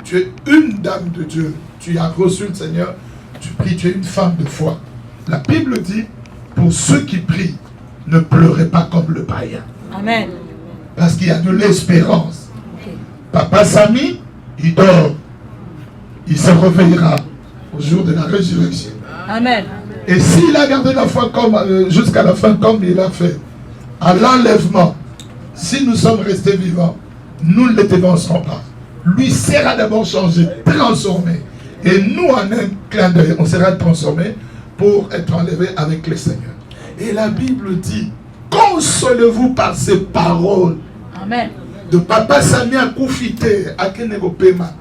Tu es une dame de Dieu. Tu as reçu le Seigneur. Tu pries, tu es une femme de foi. La Bible dit, pour ceux qui prient, ne pleurez pas comme le païen. Amen. Parce qu'il y a de l'espérance. Papa Samy, il dort. Il se réveillera au jour de la résurrection. Amen. Et s'il a gardé la foi jusqu'à la fin comme il a fait, à l'enlèvement, si nous sommes restés vivants, nous ne les dévancerons pas. Lui sera d'abord changé, transformé. Et nous, en un clin d'œil, on sera transformé pour être enlevé avec le Seigneur. Et la Bible dit, consolez-vous par ces paroles. Amen. De Papa Samy à Koufité, à Kenegopema.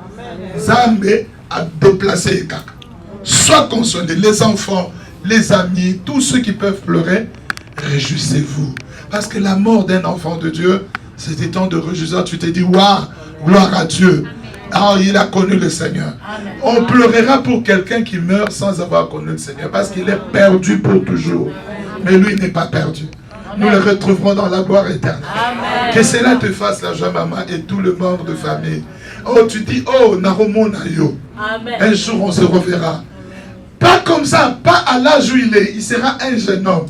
Zambé à déplacer les caca. Sois consolés, les enfants, les amis, tous ceux qui peuvent pleurer, réjouissez-vous. Parce que la mort d'un enfant de Dieu, c'est des temps de réjouissance. Tu te dis, waouh, gloire à Dieu. Ah, il a connu le Seigneur. Amen. On pleurera pour quelqu'un qui meurt sans avoir connu le Seigneur, parce qu'il est perdu pour toujours. Mais lui n'est pas perdu. Nous le retrouverons dans la gloire éternelle. Amen. Que cela te fasse la joie, maman, et tout le membre de famille. Oh, tu dis, oh, Naromo Nayo. Un jour, on se reverra. Pas comme ça, pas à l'âge où il sera un jeune homme.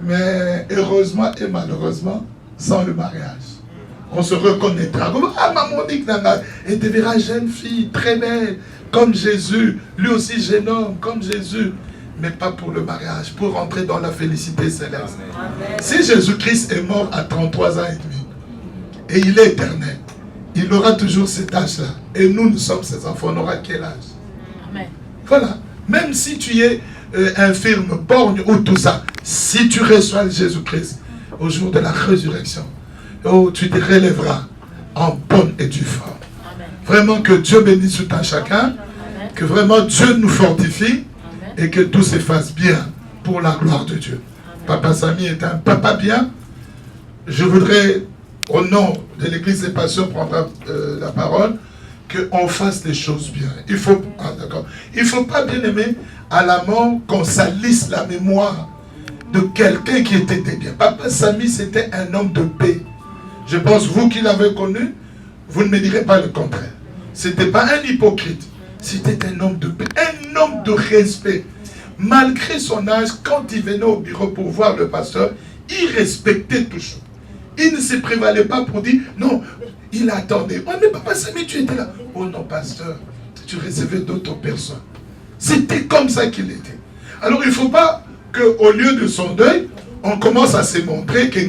Mais heureusement et malheureusement, sans le mariage. On se reconnaîtra. Ah, maman dit que et tu verras jeune fille, très belle, comme Jésus. Lui aussi jeune homme, comme Jésus. Mais pas pour le mariage, pour entrer dans la félicité céleste. Amen. Si Jésus-Christ est mort à 33 ans et demi, et il est éternel, il aura toujours cet âge-là. Et nous sommes ses enfants, on aura quel âge? Amen. Voilà. Même si tu es infirme, borgne ou tout ça, si tu reçois Jésus-Christ au jour de la résurrection, oh, tu te relèveras en bonne et due forme. Amen. Vraiment que Dieu bénisse tout un chacun. Amen. Que vraiment Dieu nous fortifie. Et que tout se fasse bien pour la gloire de Dieu. Amen. Papa Samy est un papa bien. Je voudrais, au nom de l'Église des Passions, prendre la parole, qu'on fasse les choses bien. Il faut, pas, bien aimer, à la mort, qu'on salisse la mémoire de quelqu'un qui était bien. Papa Samy, c'était un homme de paix. Je pense, vous qui l'avez connu, vous ne me direz pas le contraire. Ce n'était pas un hypocrite. C'était un homme de paix, un homme de respect. Malgré son âge, quand il venait au bureau pour voir le pasteur, il respectait toujours. Il ne se prévalait pas pour dire, non, il attendait. Oh, mais papa Samy, tu étais là. Oh non, pasteur, tu recevais d'autres personnes. C'était comme ça qu'il était. Alors, il ne faut pas qu'au lieu de son deuil, on commence à se montrer que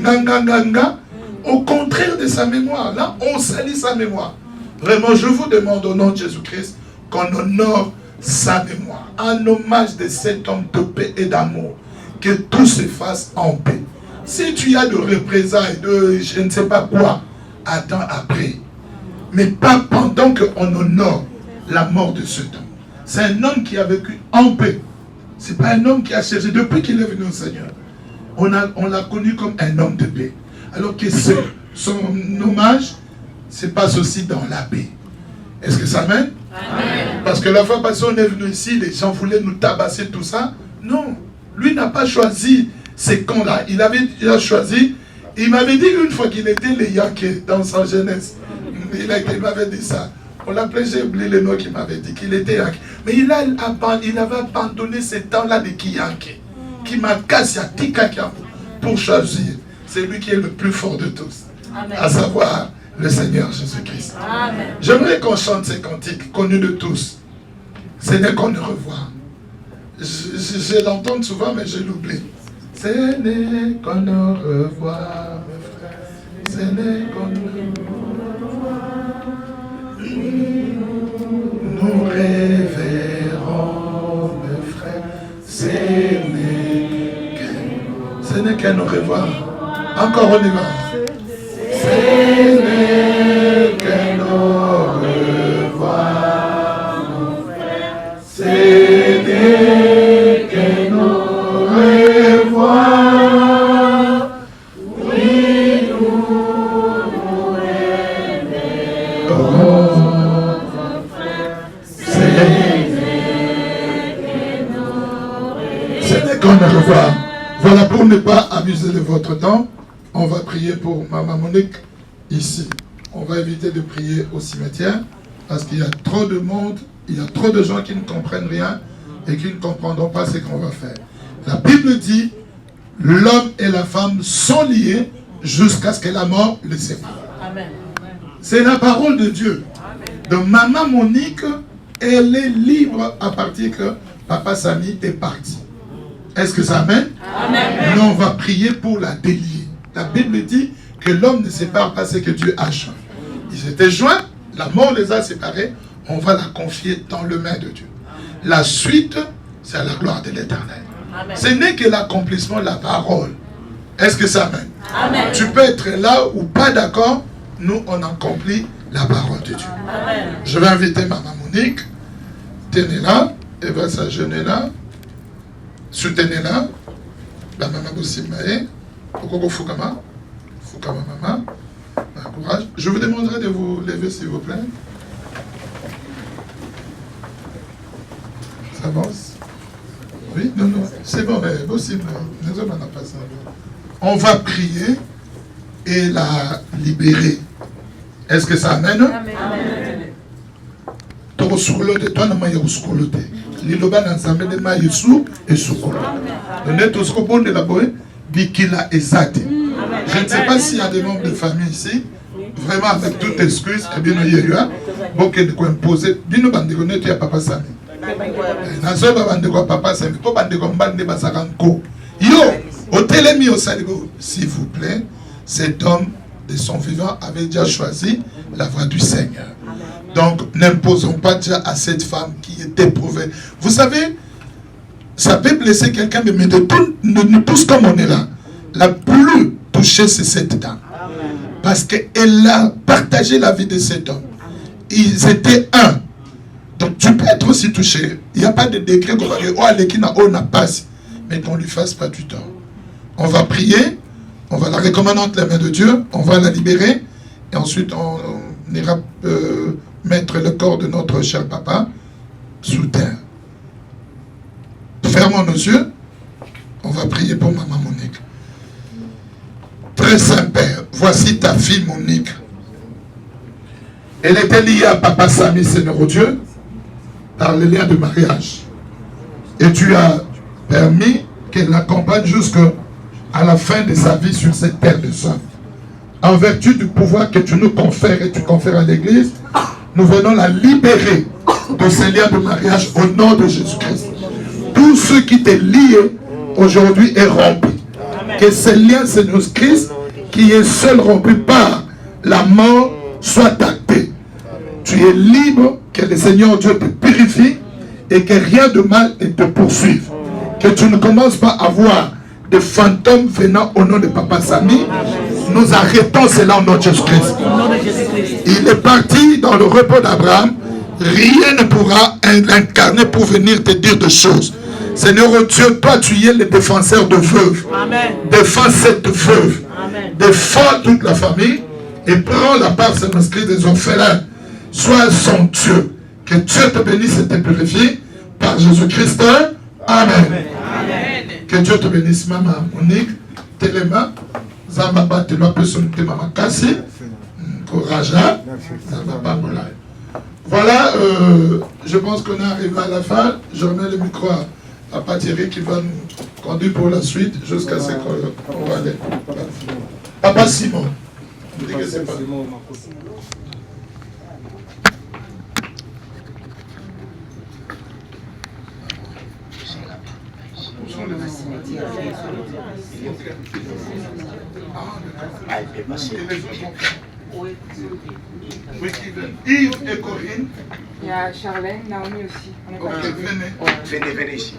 au contraire de sa mémoire. Là, on salit sa mémoire. Vraiment, je vous demande au nom de Jésus-Christ qu'on honore sa mémoire. Un hommage de cet homme de paix et d'amour. Que tout se fasse en paix. Si tu as de représailles, de je ne sais pas quoi, attends après. Mais pas pendant qu'on honore la mort de cet homme. C'est un homme qui a vécu en paix. C'est pas un homme qui a cherché. Depuis qu'il est venu au Seigneur, on l'a connu comme un homme de paix. Alors que son hommage se passe aussi dans la paix. Est-ce que ça mène? Amen. Parce que la fois passée, on est venu ici, les gens voulaient nous tabasser, tout ça. Non. Lui n'a pas choisi ces camps-là. Il avait déjà choisi. Il m'avait dit une fois qu'il était les Yankees dans sa jeunesse. Il m'avait dit ça. On l'appelait, j'ai oublié le nom qu'il m'avait dit, qu'il était Yankee. Mais il avait abandonné ce temps-là de Yankee. Qui m'a cassé à Tikaka pour choisir. C'est lui qui est le plus fort de tous. Amen. À savoir le Seigneur Jésus-Christ. J'aimerais qu'on chante ces cantiques connus de tous. Ce n'est qu'on ne revoit. Je l'entends souvent, mais je l'oublie. Ce n'est qu'on ne revoit, mes frères. Ce n'est qu'on ne revoit. Nous révérons, mes frères. Ce n'est qu'un au revoir. Encore on y va. Ce n'est qu'un au revoir, mon frère. Ce n'est qu'un au revoir. Oui, nous révérons, mon frère. Ce n'est qu'un au revoir. Voilà, pour ne pas abuser de votre temps, on va prier pour Maman Monique ici. On va éviter de prier au cimetière parce qu'il y a trop de monde, il y a trop de gens qui ne comprennent rien et qui ne comprendront pas ce qu'on va faire. La Bible dit, l'homme et la femme sont liés jusqu'à ce que la mort les sépare. C'est la parole de Dieu. Donc Maman Monique, elle est libre à partir que Papa Samy est parti. Est-ce que ça amène? Amen. Nous, on va prier pour la délier. La Bible dit que l'homme ne sépare pas ce que Dieu a joint. Ils étaient joints, la mort les a séparés, on va la confier dans le main de Dieu. La suite, c'est à la gloire de l'Éternel. Ce n'est que l'accomplissement de la parole. Est-ce que ça amène? Amen. Tu peux être là ou pas d'accord, nous, on accomplit la parole de Dieu. Amen. Je vais inviter Maman Monique. Tenez-la, elle va s'agenouiller là. Soutenez-la. La maman Bossimae. Pourquoi Fukama? Fukama maman. Courage. Je vous demanderai de vous lever s'il vous plaît. Ça avance? Oui, non, non. C'est bon, mais Bossimae. Nous avons pas ça. On va prier et la libérer. Est-ce que ça amène? Amen. Liloba na nzambe de ma yesu et sukolo. Donne tout ce qu'on de la boue, bikila ezate. Je ne sais pas s'il y a des membres de famille ici, vraiment avec toute excuse, et bien il y a beaucoup de quoi imposer. Bino bande connaît tu Papa Samy. Na so bande quoi Papa Samy, ko bande ko bande basakanko. Yo, au télémi au saligo, s'il vous plaît, cet homme de son vivant avait déjà choisi la voie du Seigneur. Donc, n'imposons pas déjà à cette femme qui est éprouvée. Vous savez, ça peut blesser quelqu'un, mais de tous comme on est là, la plus touchée, c'est cette dame. Parce qu'elle a partagé la vie de cet homme. Ils étaient un. Donc, tu peux être aussi touché. Il n'y a pas de décret qu'on va dire, oh, l'équina, oh, n'a pas. Mais qu'on ne lui fasse pas du tort. On va prier, on va la recommander entre les mains de Dieu, on va la libérer, et ensuite, on ira mettre le corps de notre cher papa sous terre. Fermons nos yeux. On va prier pour Maman Monique. Très Saint-Père, voici ta fille Monique. Elle était liée à Papa Samy, Seigneur Dieu, par le lien de mariage. Et tu as permis qu'elle l'accompagne jusqu'à la fin de sa vie sur cette terre de sang. En vertu du pouvoir que tu nous confères et tu confères à l'Église, nous venons la libérer de ces liens de mariage au nom de Jésus-Christ. Tout ce qui t'est lié aujourd'hui est rompu. Que ces liens, Seigneur Christ, qui est seul rompu par la mort soit acté. Tu es libre, que le Seigneur Dieu te purifie et que rien de mal ne te poursuive. Que tu ne commences pas à voir des fantômes venant au nom de Papa Samy. Nous arrêtons cela au nom de Jésus-Christ. Il est parti dans le repos d'Abraham. Rien ne pourra l'incarner pour venir te dire des choses. Seigneur Dieu, toi tu es le défenseur de veuves. Défends cette veuve. Défends toute la famille et prends la part inscrite des orphelins. Sois son Dieu. Que Dieu te bénisse et te purifie par Jésus-Christ. Amen. Que Dieu te bénisse, maman Monique. Téléma. Zambaba te doit personnalité maman Kassi. Courageant. Zambaba Moulay. Voilà, je pense qu'on est arrivé à la fin. Je remets le micro à Papa Thierry qui va nous conduire pour la suite jusqu'à ce qu'on va aller. Papa Simon. On dit que c'est pas. Yves et Corinne. Il y a Charlène, Naomi aussi. Ok, venez. Venez ici.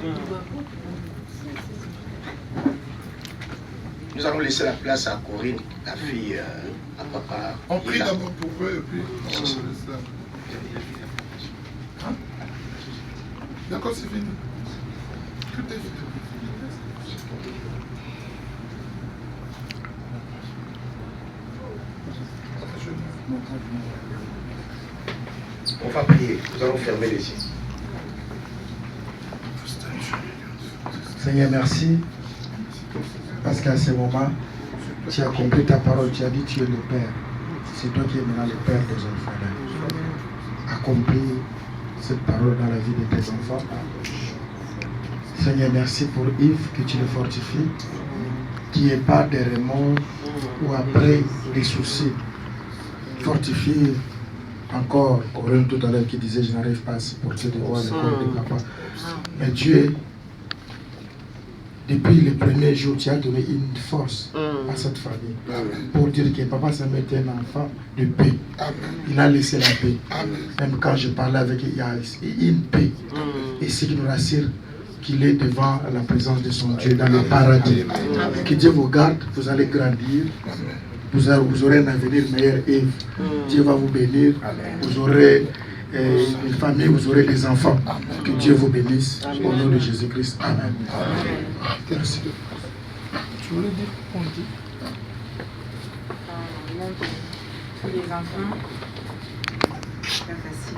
Nous allons laisser la place à Corinne, la fille à papa. On prie d'abord pour eux et puis on va laisser. Hein? D'accord, c'est fini. Tout est fini. On va prier, nous allons fermer les yeux. Seigneur, merci. Parce qu'à ce moment, tu as compris ta parole, tu as dit tu es le Père. C'est toi qui es maintenant le Père des enfants. Accomplis cette parole dans la vie de tes enfants. Seigneur, merci pour Yves, que tu le fortifies, qui n'est pas des remords ou après des soucis. Fortifie encore Corinne tout à l'heure qui disait je n'arrive pas à supporter de voir le corps de papa. Mais Dieu, depuis le premier jour, tu as donné une force à cette famille pour dire que papa ça mettait un enfant de paix. Il a laissé la paix. Même quand je parlais avec lui, il y a une paix. Et ce qui nous rassure qu'il est devant la présence de son Dieu dans le paradis. Que Dieu vous garde, vous allez grandir. Vous aurez un avenir meilleur et Dieu va vous bénir. Vous aurez une famille, vous aurez des enfants. Que Dieu vous bénisse. Au nom de Jésus-Christ. Amen. Merci. Tu voulais dire qu'on dit Au nom de tous les enfants, c'est pas facile.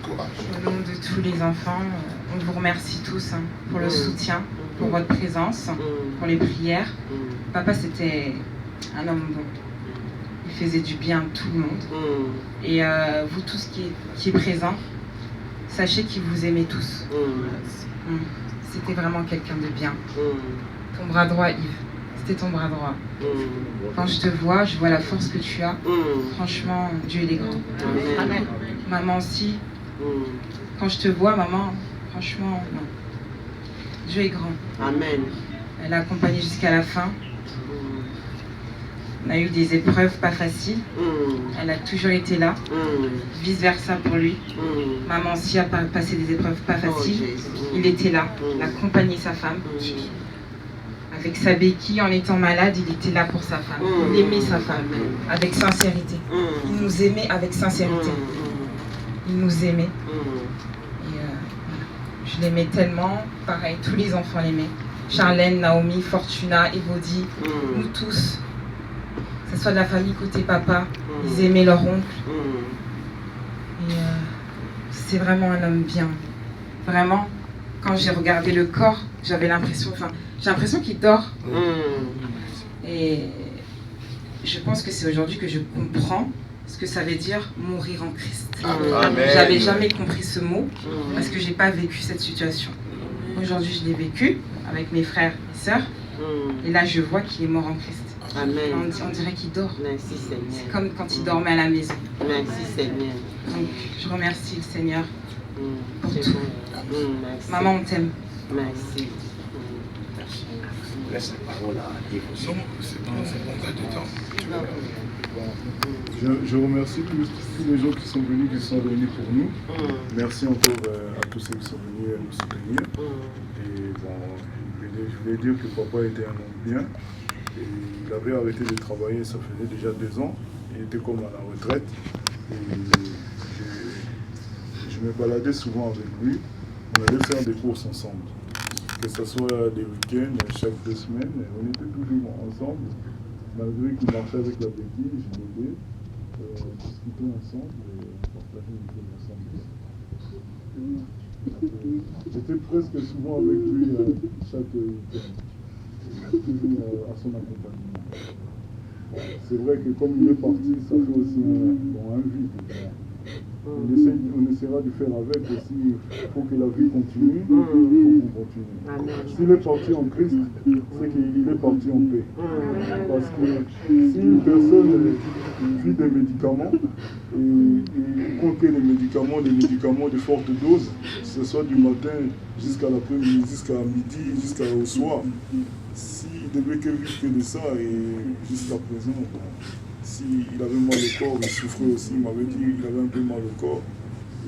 Au nom de tous les enfants, on vous remercie tous pour le soutien, pour votre présence, pour les prières. Papa, c'était un homme bon. Il faisait du bien à tout le monde. Et vous tous qui est présents, sachez qu'il vous aimait tous. C'était vraiment quelqu'un de bien. Ton bras droit, Yves, c'était ton bras droit. Quand je te vois, je vois la force que tu as. Franchement, Dieu il est grand. Amen. Maman aussi. Quand je te vois, maman, franchement, non. Dieu est grand. Amen. Elle a accompagné jusqu'à la fin. On a eu des épreuves pas faciles. Elle a toujours été là. Vice versa pour lui. Maman aussi a passé des épreuves pas faciles. Il était là. Il a accompagné sa femme. Avec sa béquille, en étant malade, il était là pour sa femme. Il aimait sa femme avec sincérité. Il nous aimait avec sincérité. Il nous aimait. Et je l'aimais tellement. Pareil, tous les enfants l'aimaient. Charlène, Naomi, Fortuna, Evody, nous tous. Que ce soit de la famille côté papa, ils aimaient leur oncle. Et c'est vraiment un homme bien. Vraiment, quand j'ai regardé le corps, j'avais l'impression, j'ai l'impression qu'il dort. Et je pense que c'est aujourd'hui que je comprends ce que ça veut dire mourir en Christ. J'avais jamais compris ce mot parce que j'ai pas vécu cette situation. Aujourd'hui, je l'ai vécu avec mes frères et sœurs. Et là, je vois qu'il est mort en Christ. Amen. On dirait qu'il dort. Merci Seigneur. C'est comme quand il dormait à la maison. Merci Seigneur. Donc, je remercie le Seigneur pour C'est tout. bon. Merci. Maman, on t'aime. Merci. laisse la parole à Yves aussi. Je remercie tous les gens qui sont venus, qui sont réunis pour nous. Merci encore à tous ceux qui sont venus nous soutenir. Et bon, je voulais dire que papa était un homme bien. Et il avait arrêté de travailler, ça faisait déjà 2 ans. Il était comme à la retraite. Et je me baladais souvent avec lui. On allait faire des courses ensemble. Que ce soit des week-ends, chaque 2 semaines, on était toujours ensemble. Malgré qu'il marchait avec la béquille, je l'aidais, discuter ensemble et partager une chose ensemble. J'étais presque souvent avec lui chaque week-end, toujours à son accompagnement. C'est vrai que comme il est parti, ça fait aussi un vide. On essaiera de faire avec aussi. Il faut que la vie continue. Il faut qu'on continue. S'il est parti en Christ, c'est qu'il est parti en paix. Parce que si une personne vit des médicaments, et compte que les médicaments de forte dose, ce soit du matin jusqu'à l'après-midi, jusqu'à midi, jusqu'au soir, s'il devait que vivre que de ça, et jusqu'à présent, s'il avait mal au corps, il souffrait aussi, il m'avait dit qu'il avait un peu mal au corps.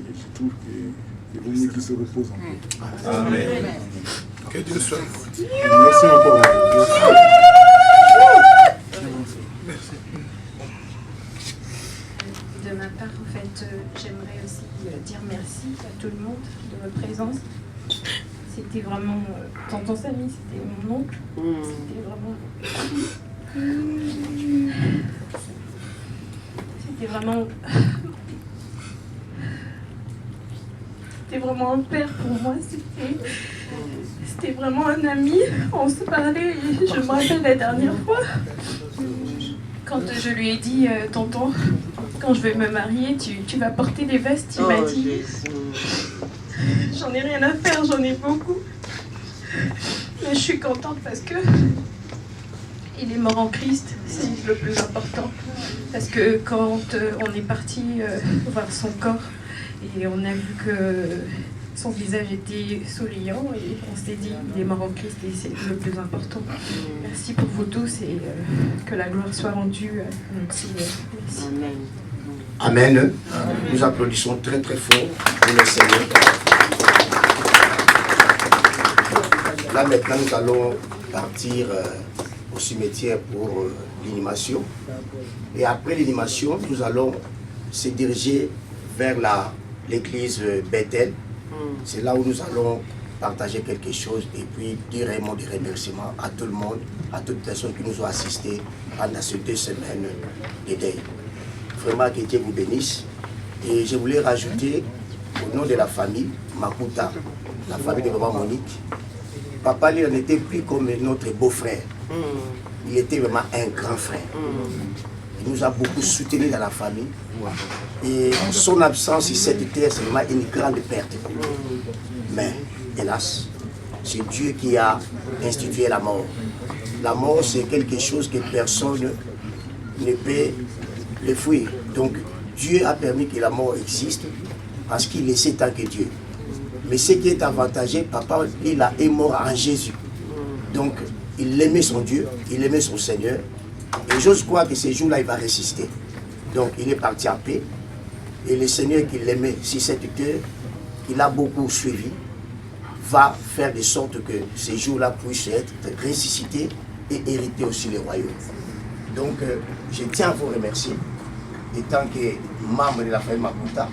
Et je trouve qu'il vaut mieux qu'il se repose en paix. Amen. Que Dieu soit. Merci encore. De ma part, en fait, j'aimerais aussi dire merci à tout le monde de votre présence. C'était vraiment tonton Samy, c'était mon oncle. C'était vraiment. C'était vraiment un père pour moi. C'était vraiment un ami. On se parlait et je me rappelle la dernière fois quand je lui ai dit tonton, quand je vais me marier, tu vas porter des vestes. Il m'a dit j'en ai rien à faire, j'en ai beaucoup. Mais je suis contente parce que il est mort en Christ, c'est le plus important. Parce que quand on est parti voir son corps et on a vu que son visage était souriant et on s'est dit il est mort en Christ et c'est le plus important. Merci pour vous tous et que la gloire soit rendue. Merci. Amen. Nous applaudissons très très fort pour le Seigneur. Là maintenant nous allons partir au cimetière pour l'inhumation. Et après l'inhumation, nous allons se diriger vers l'église Bethel. C'est là où nous allons partager quelque chose et puis dire un mot de remerciement à tout le monde, à toutes les personnes qui nous ont assistés pendant ces 2 semaines de deuil. Vraiment que Dieu vous bénisse. Et je voulais rajouter au nom de la famille Makuta, la famille de maman Monique. Papa lui n'était plus comme notre beau-frère. Il était vraiment un grand frère. Il nous a beaucoup soutenus dans la famille. Et son absence sur cette terre, c'est vraiment une grande perte. Mais, hélas, c'est Dieu qui a institué la mort. La mort, c'est quelque chose que personne ne peut le fuir. Donc, Dieu a permis que la mort existe parce qu'il est tant que Dieu. Mais ce qui est avantageux, papa, il est mort en Jésus. Donc, il aimait son Dieu, il aimait son Seigneur. Et j'ose croire que ces jours-là, il va résister. Donc, il est parti en paix. Et le Seigneur qui l'aimait sur cette terre, il a beaucoup suivi, va faire de sorte que ces jours-là puissent être ressuscités et hériter aussi les royaumes. Donc, je tiens à vous remercier, étant que membre de la famille Makuta,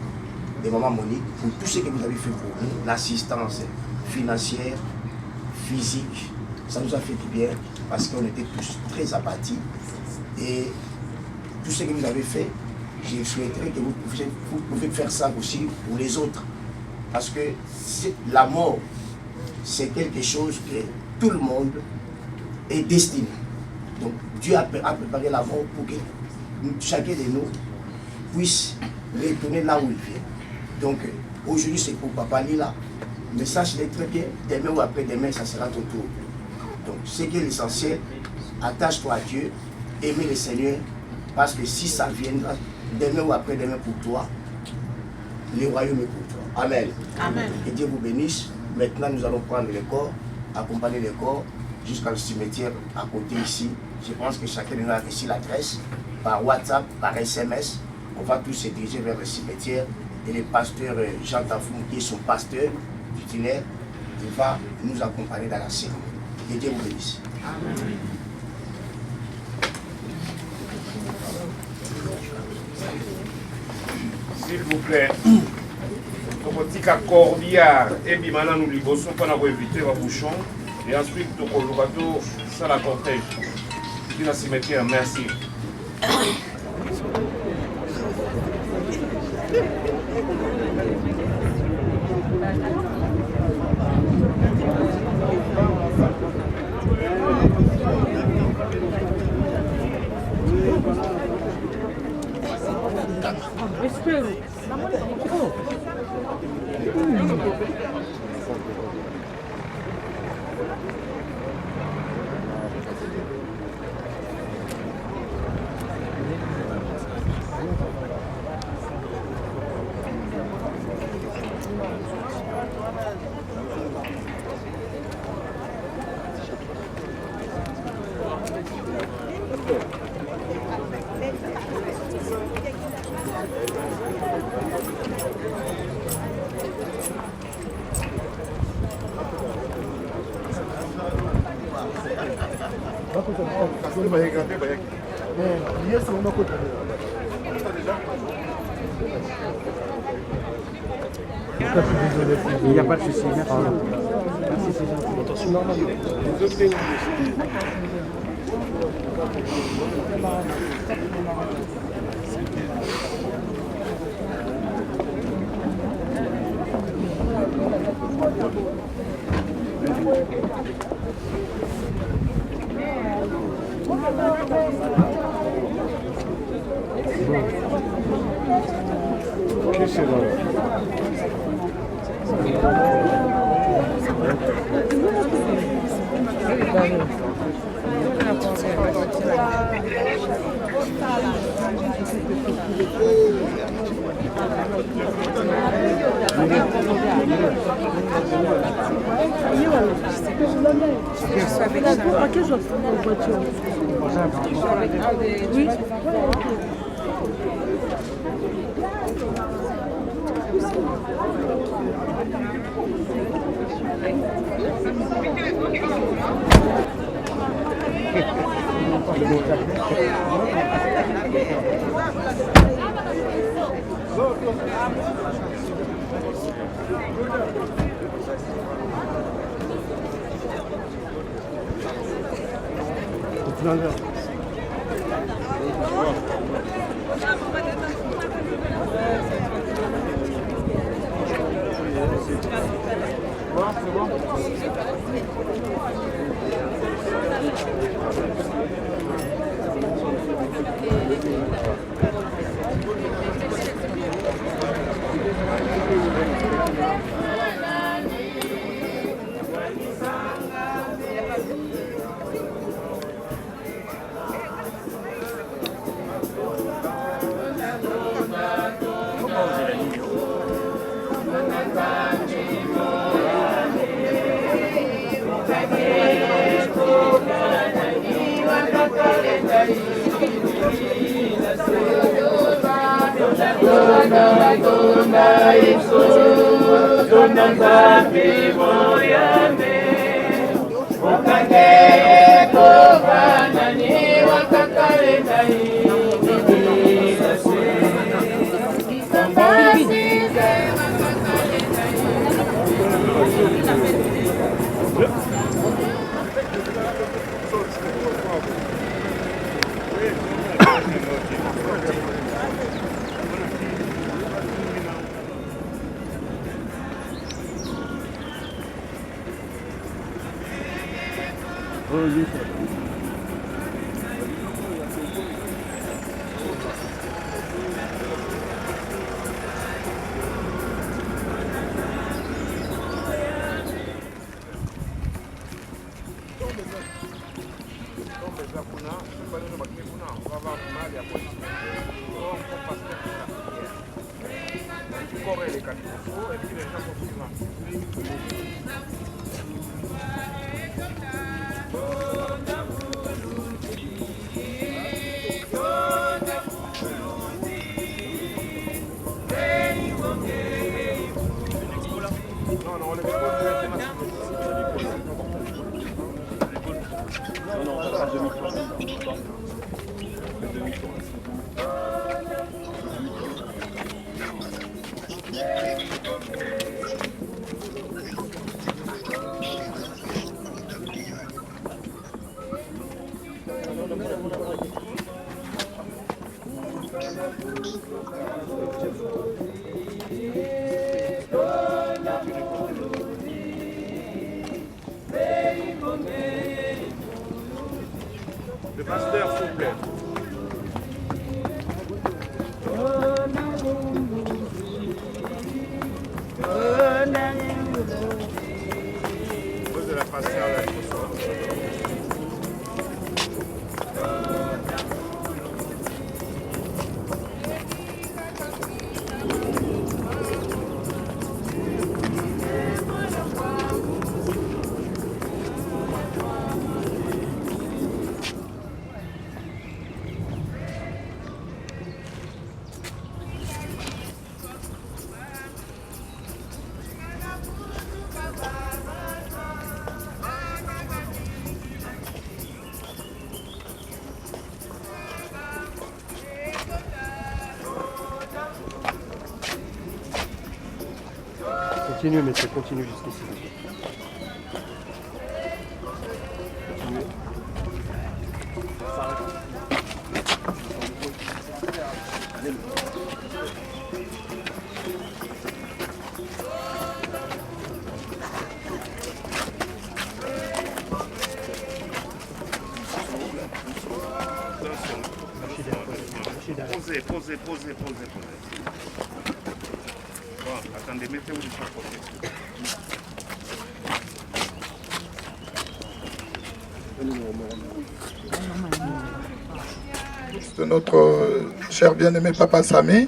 de maman Monique, pour tout ce que vous avez fait pour nous, l'assistance financière, physique. Ça nous a fait du bien parce qu'on était tous très abattus. Et tout ce que vous avez fait, je souhaiterais que vous pouvez faire ça aussi pour les autres. Parce que la mort, c'est quelque chose que tout le monde est destiné. Donc Dieu a préparé la mort pour que chacun de nous puisse retourner là où il vient. Donc aujourd'hui c'est pour Papa Lila. Mais sache-le très bien, demain ou après-demain, ça sera ton tour. Donc ce qui est l'essentiel, attache-toi à Dieu, aimez le Seigneur, parce que si ça viendra demain ou après-demain pour toi, le royaume est pour toi. Amen. Amen. Que Dieu vous bénisse. Maintenant nous allons prendre le corps, accompagner le corps jusqu'au cimetière à côté ici. Je pense que chacun de nous a reçu l'adresse par WhatsApp, par SMS. On va tous se diriger vers le cimetière et le pasteur Jean Tafoum, qui est son pasteur titulaire, il va nous accompagner dans la cérémonie. Que Dieu vous bénisse. Amen. S'il vous plaît, tokotika cordial et bimana nous liboso pour éviter le bouchon et ensuite tokolobato ça la cortège. Qui la cimetière, merci. Il n'y a pas de souci. Merci, c'est gentil. Attention, normalement. Continue, mais c'est continue jusqu'ici. Continuez. Posez. Bon, attendez, mettez-vous de chaque côté. De notre cher bien-aimé Papa Samy.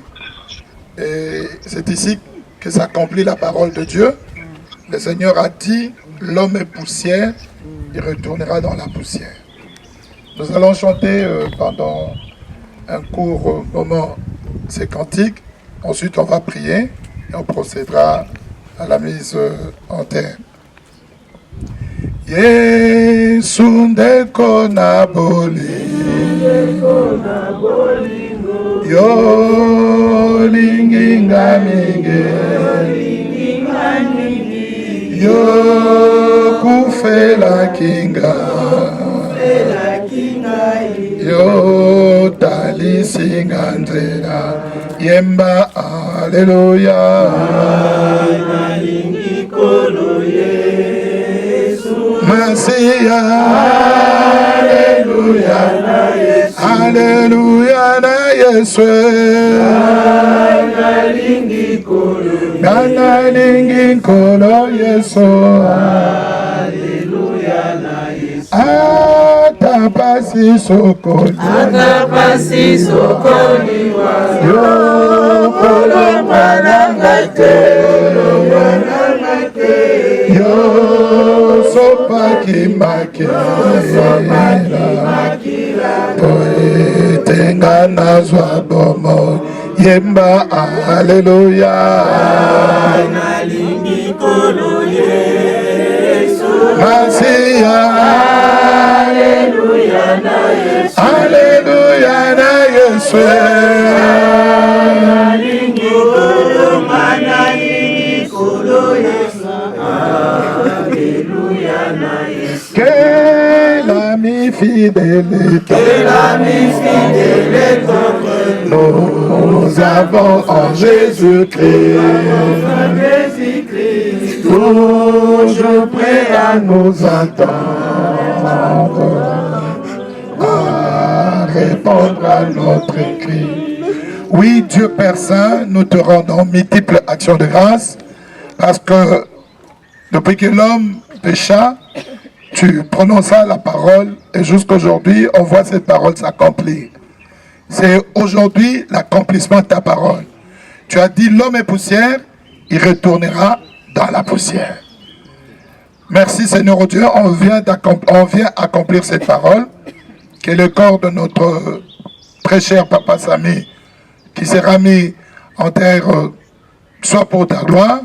Et c'est ici que s'accomplit la parole de Dieu. Le Seigneur a dit, l'homme est poussière, il retournera dans la poussière. Nous allons chanter pendant un court moment ces cantiques. Ensuite, on va prier et on procédera à la mise en terre. Yesu ndeko na bolingo yo linginga mingi yo kufela kinga yo talisinga nzela yemba aleluya Masia, Alléluia, na Yesu, Nanalingi kolo Yesu, Alléluia, na Yesu, Atapasi sokoni, yo kolo manangate, yo sopaki makila poetenga nazwa bomo yemba aleluya nalingi kolo Yesu Masia aleluya na Yesu nalingi kolo manalingi kolo Yesu que l'ami fidélité, nous avons en Jésus-Christ, toujours prêt à nous entendre, à répondre à notre cri. Oui, Dieu Père Saint, nous te rendons multiples actions de grâce, parce que depuis que l'homme pécha, tu prononças la parole et jusqu'aujourd'hui, on voit cette parole s'accomplir. C'est aujourd'hui l'accomplissement de ta parole. Tu as dit l'homme est poussière, il retournera dans la poussière. Merci Seigneur Dieu, on vient accomplir cette parole, que le corps de notre très cher Papa Samy, qui sera mis en terre, soit pour ta gloire,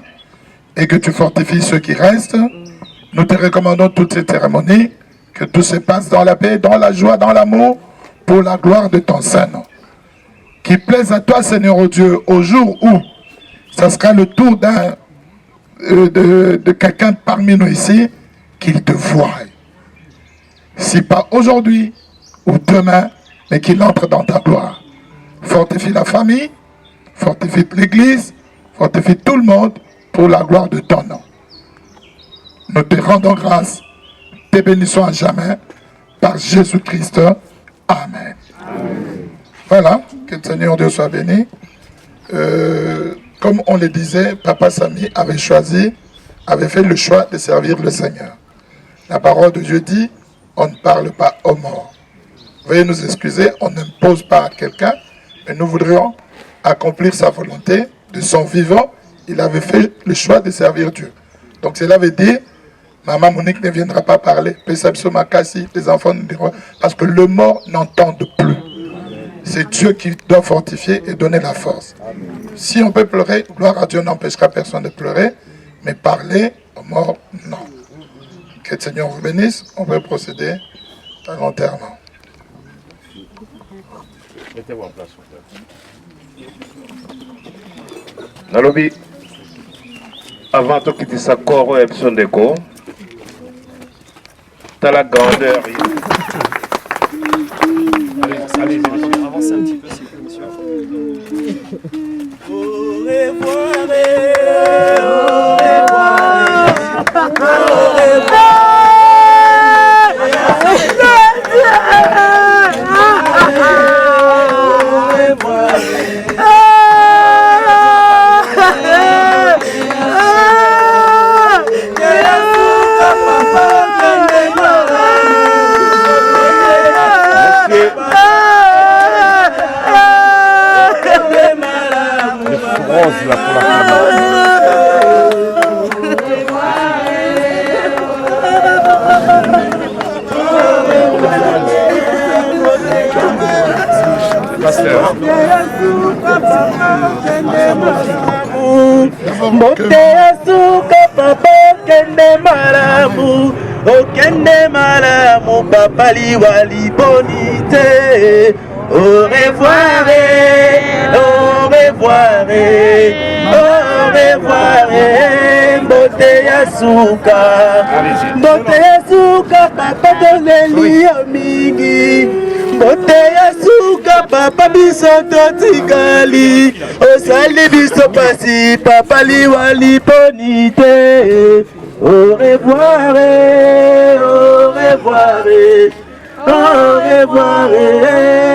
et que tu fortifies ceux qui restent. Nous te recommandons toutes ces cérémonies, que tout se passe dans la paix, dans la joie, dans l'amour, pour la gloire de ton Saint-Nom. Qu'il plaise à toi, Seigneur Dieu, au jour où ça sera le tour de quelqu'un parmi nous ici, qu'il te voie. Si pas aujourd'hui ou demain, mais qu'il entre dans ta gloire. Fortifie la famille, fortifie l'Église, fortifie tout le monde pour la gloire de ton nom. Nous te rendons grâce, te bénissons à jamais, par Jésus-Christ. Amen. Amen. Voilà, que le Seigneur Dieu soit béni. comme on le disait, Papa Samy avait fait le choix de servir le Seigneur. La parole de Dieu dit, on ne parle pas aux morts. Veuillez nous excuser, on n'impose pas à quelqu'un, mais nous voudrions accomplir sa volonté de son vivant. Il avait fait le choix de servir Dieu. Donc cela veut dire, Maman Monique ne viendra pas parler, les enfants ne diront pas, parce que le mort n'entend plus. C'est Dieu qui doit fortifier et donner la force. Si on peut pleurer, gloire à Dieu n'empêchera personne de pleurer, mais parler aux morts, non. Que le Seigneur vous bénisse, on peut procéder à l'enterrement. Mettez-vous en place. Nalobi, avant de quitter sa corps et son déco, t'as la grandeur. Allez, avancez un petit peu, s'il vous plaît, monsieur. Au revoir, au revoir. Là pour la Mbote asuka papa kende malamu, okende malamu papa liwali bonite. Au revoir, au revoir, au revoir, mbote yasuka papa toleli yo mingi, mbote yasuka papa biso totikali, osali biso pasi papa liwali bonite. Au revoir, au revoir. Au revoir,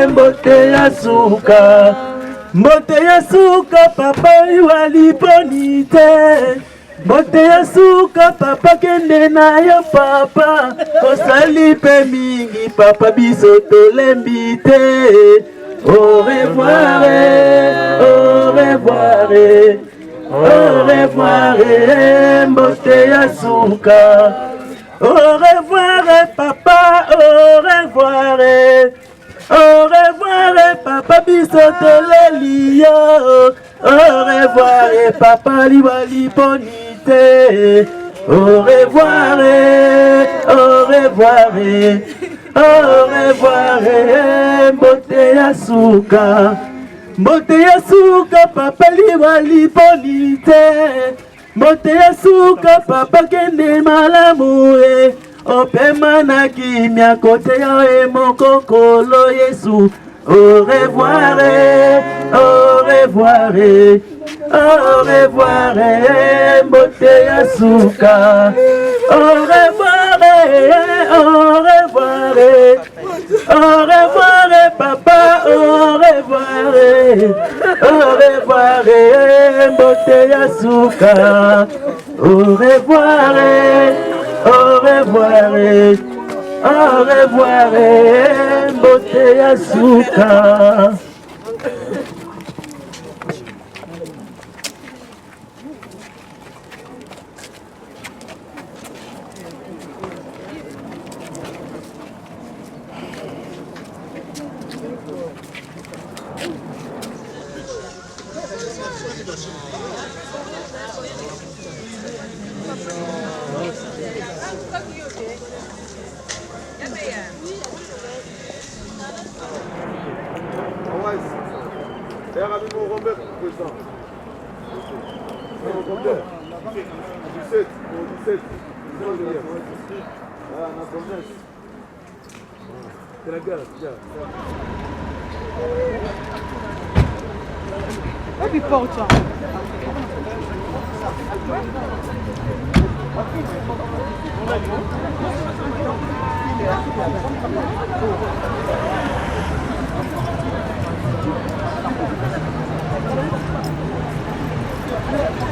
mbote yasuka papa liwali bonite. Mbote yasuka papa kende na yo papa, osali pe mingi papa biso tolembi te. Au revoir, au revoir, au revoir, mbote yasuka. Au revoir papa, au revoir, au revoir papa biso toleli yo. Au revoir papa liwali bonite. Au revoir, au revoir, au revoir mbote yasuka. Mbote yasuka papa liwali bonite. Mbote yasuka papa kende malamu opema na kimia kote ya mokokolo Yesu. Au revoir, au revoir, au revoir mbote yasuka. Au revoir, au revoir, au revoir papa, au revoir, au revoir mbote yasuka. Au revoir, au revoir, au revoir mbote yasuka. Thank you.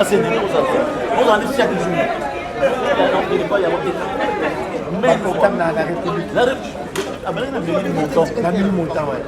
c'est des choses. On en dit chaque jour. Mais le temps dans la République. La République. Ah ben, il y a mis montant. Il y a mis montant, ouais.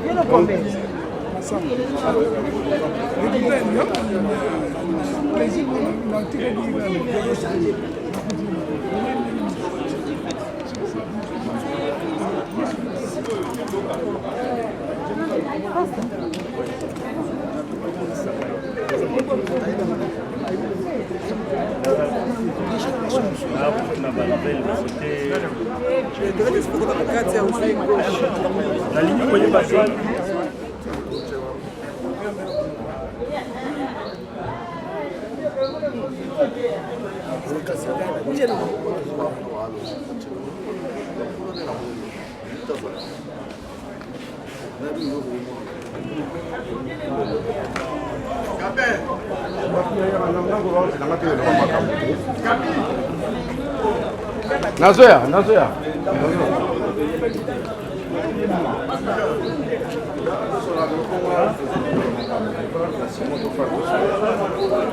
Viens combien? La ligne pour les passer. Nazoya.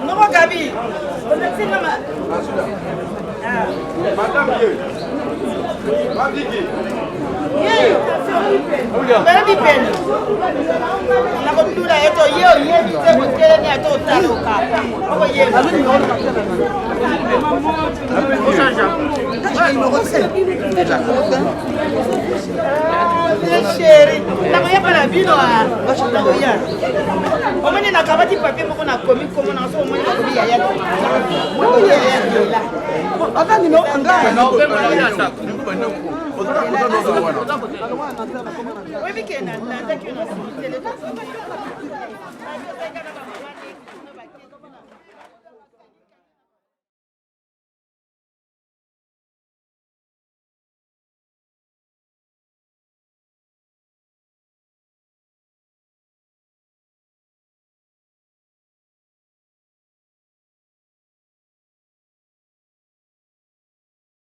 Non, Gabi. Madame Baby pen. Na kutula yeto yo yebi te kutele ni ato taluka. Obo yebi. Chérie, na koya para bino a. Na koya. Omani na kabati papier moko na komi komo na so omani na komi ya ya. Obo yebi la. Ata ni no anga. Na obe mwana ya sa. Oui, mais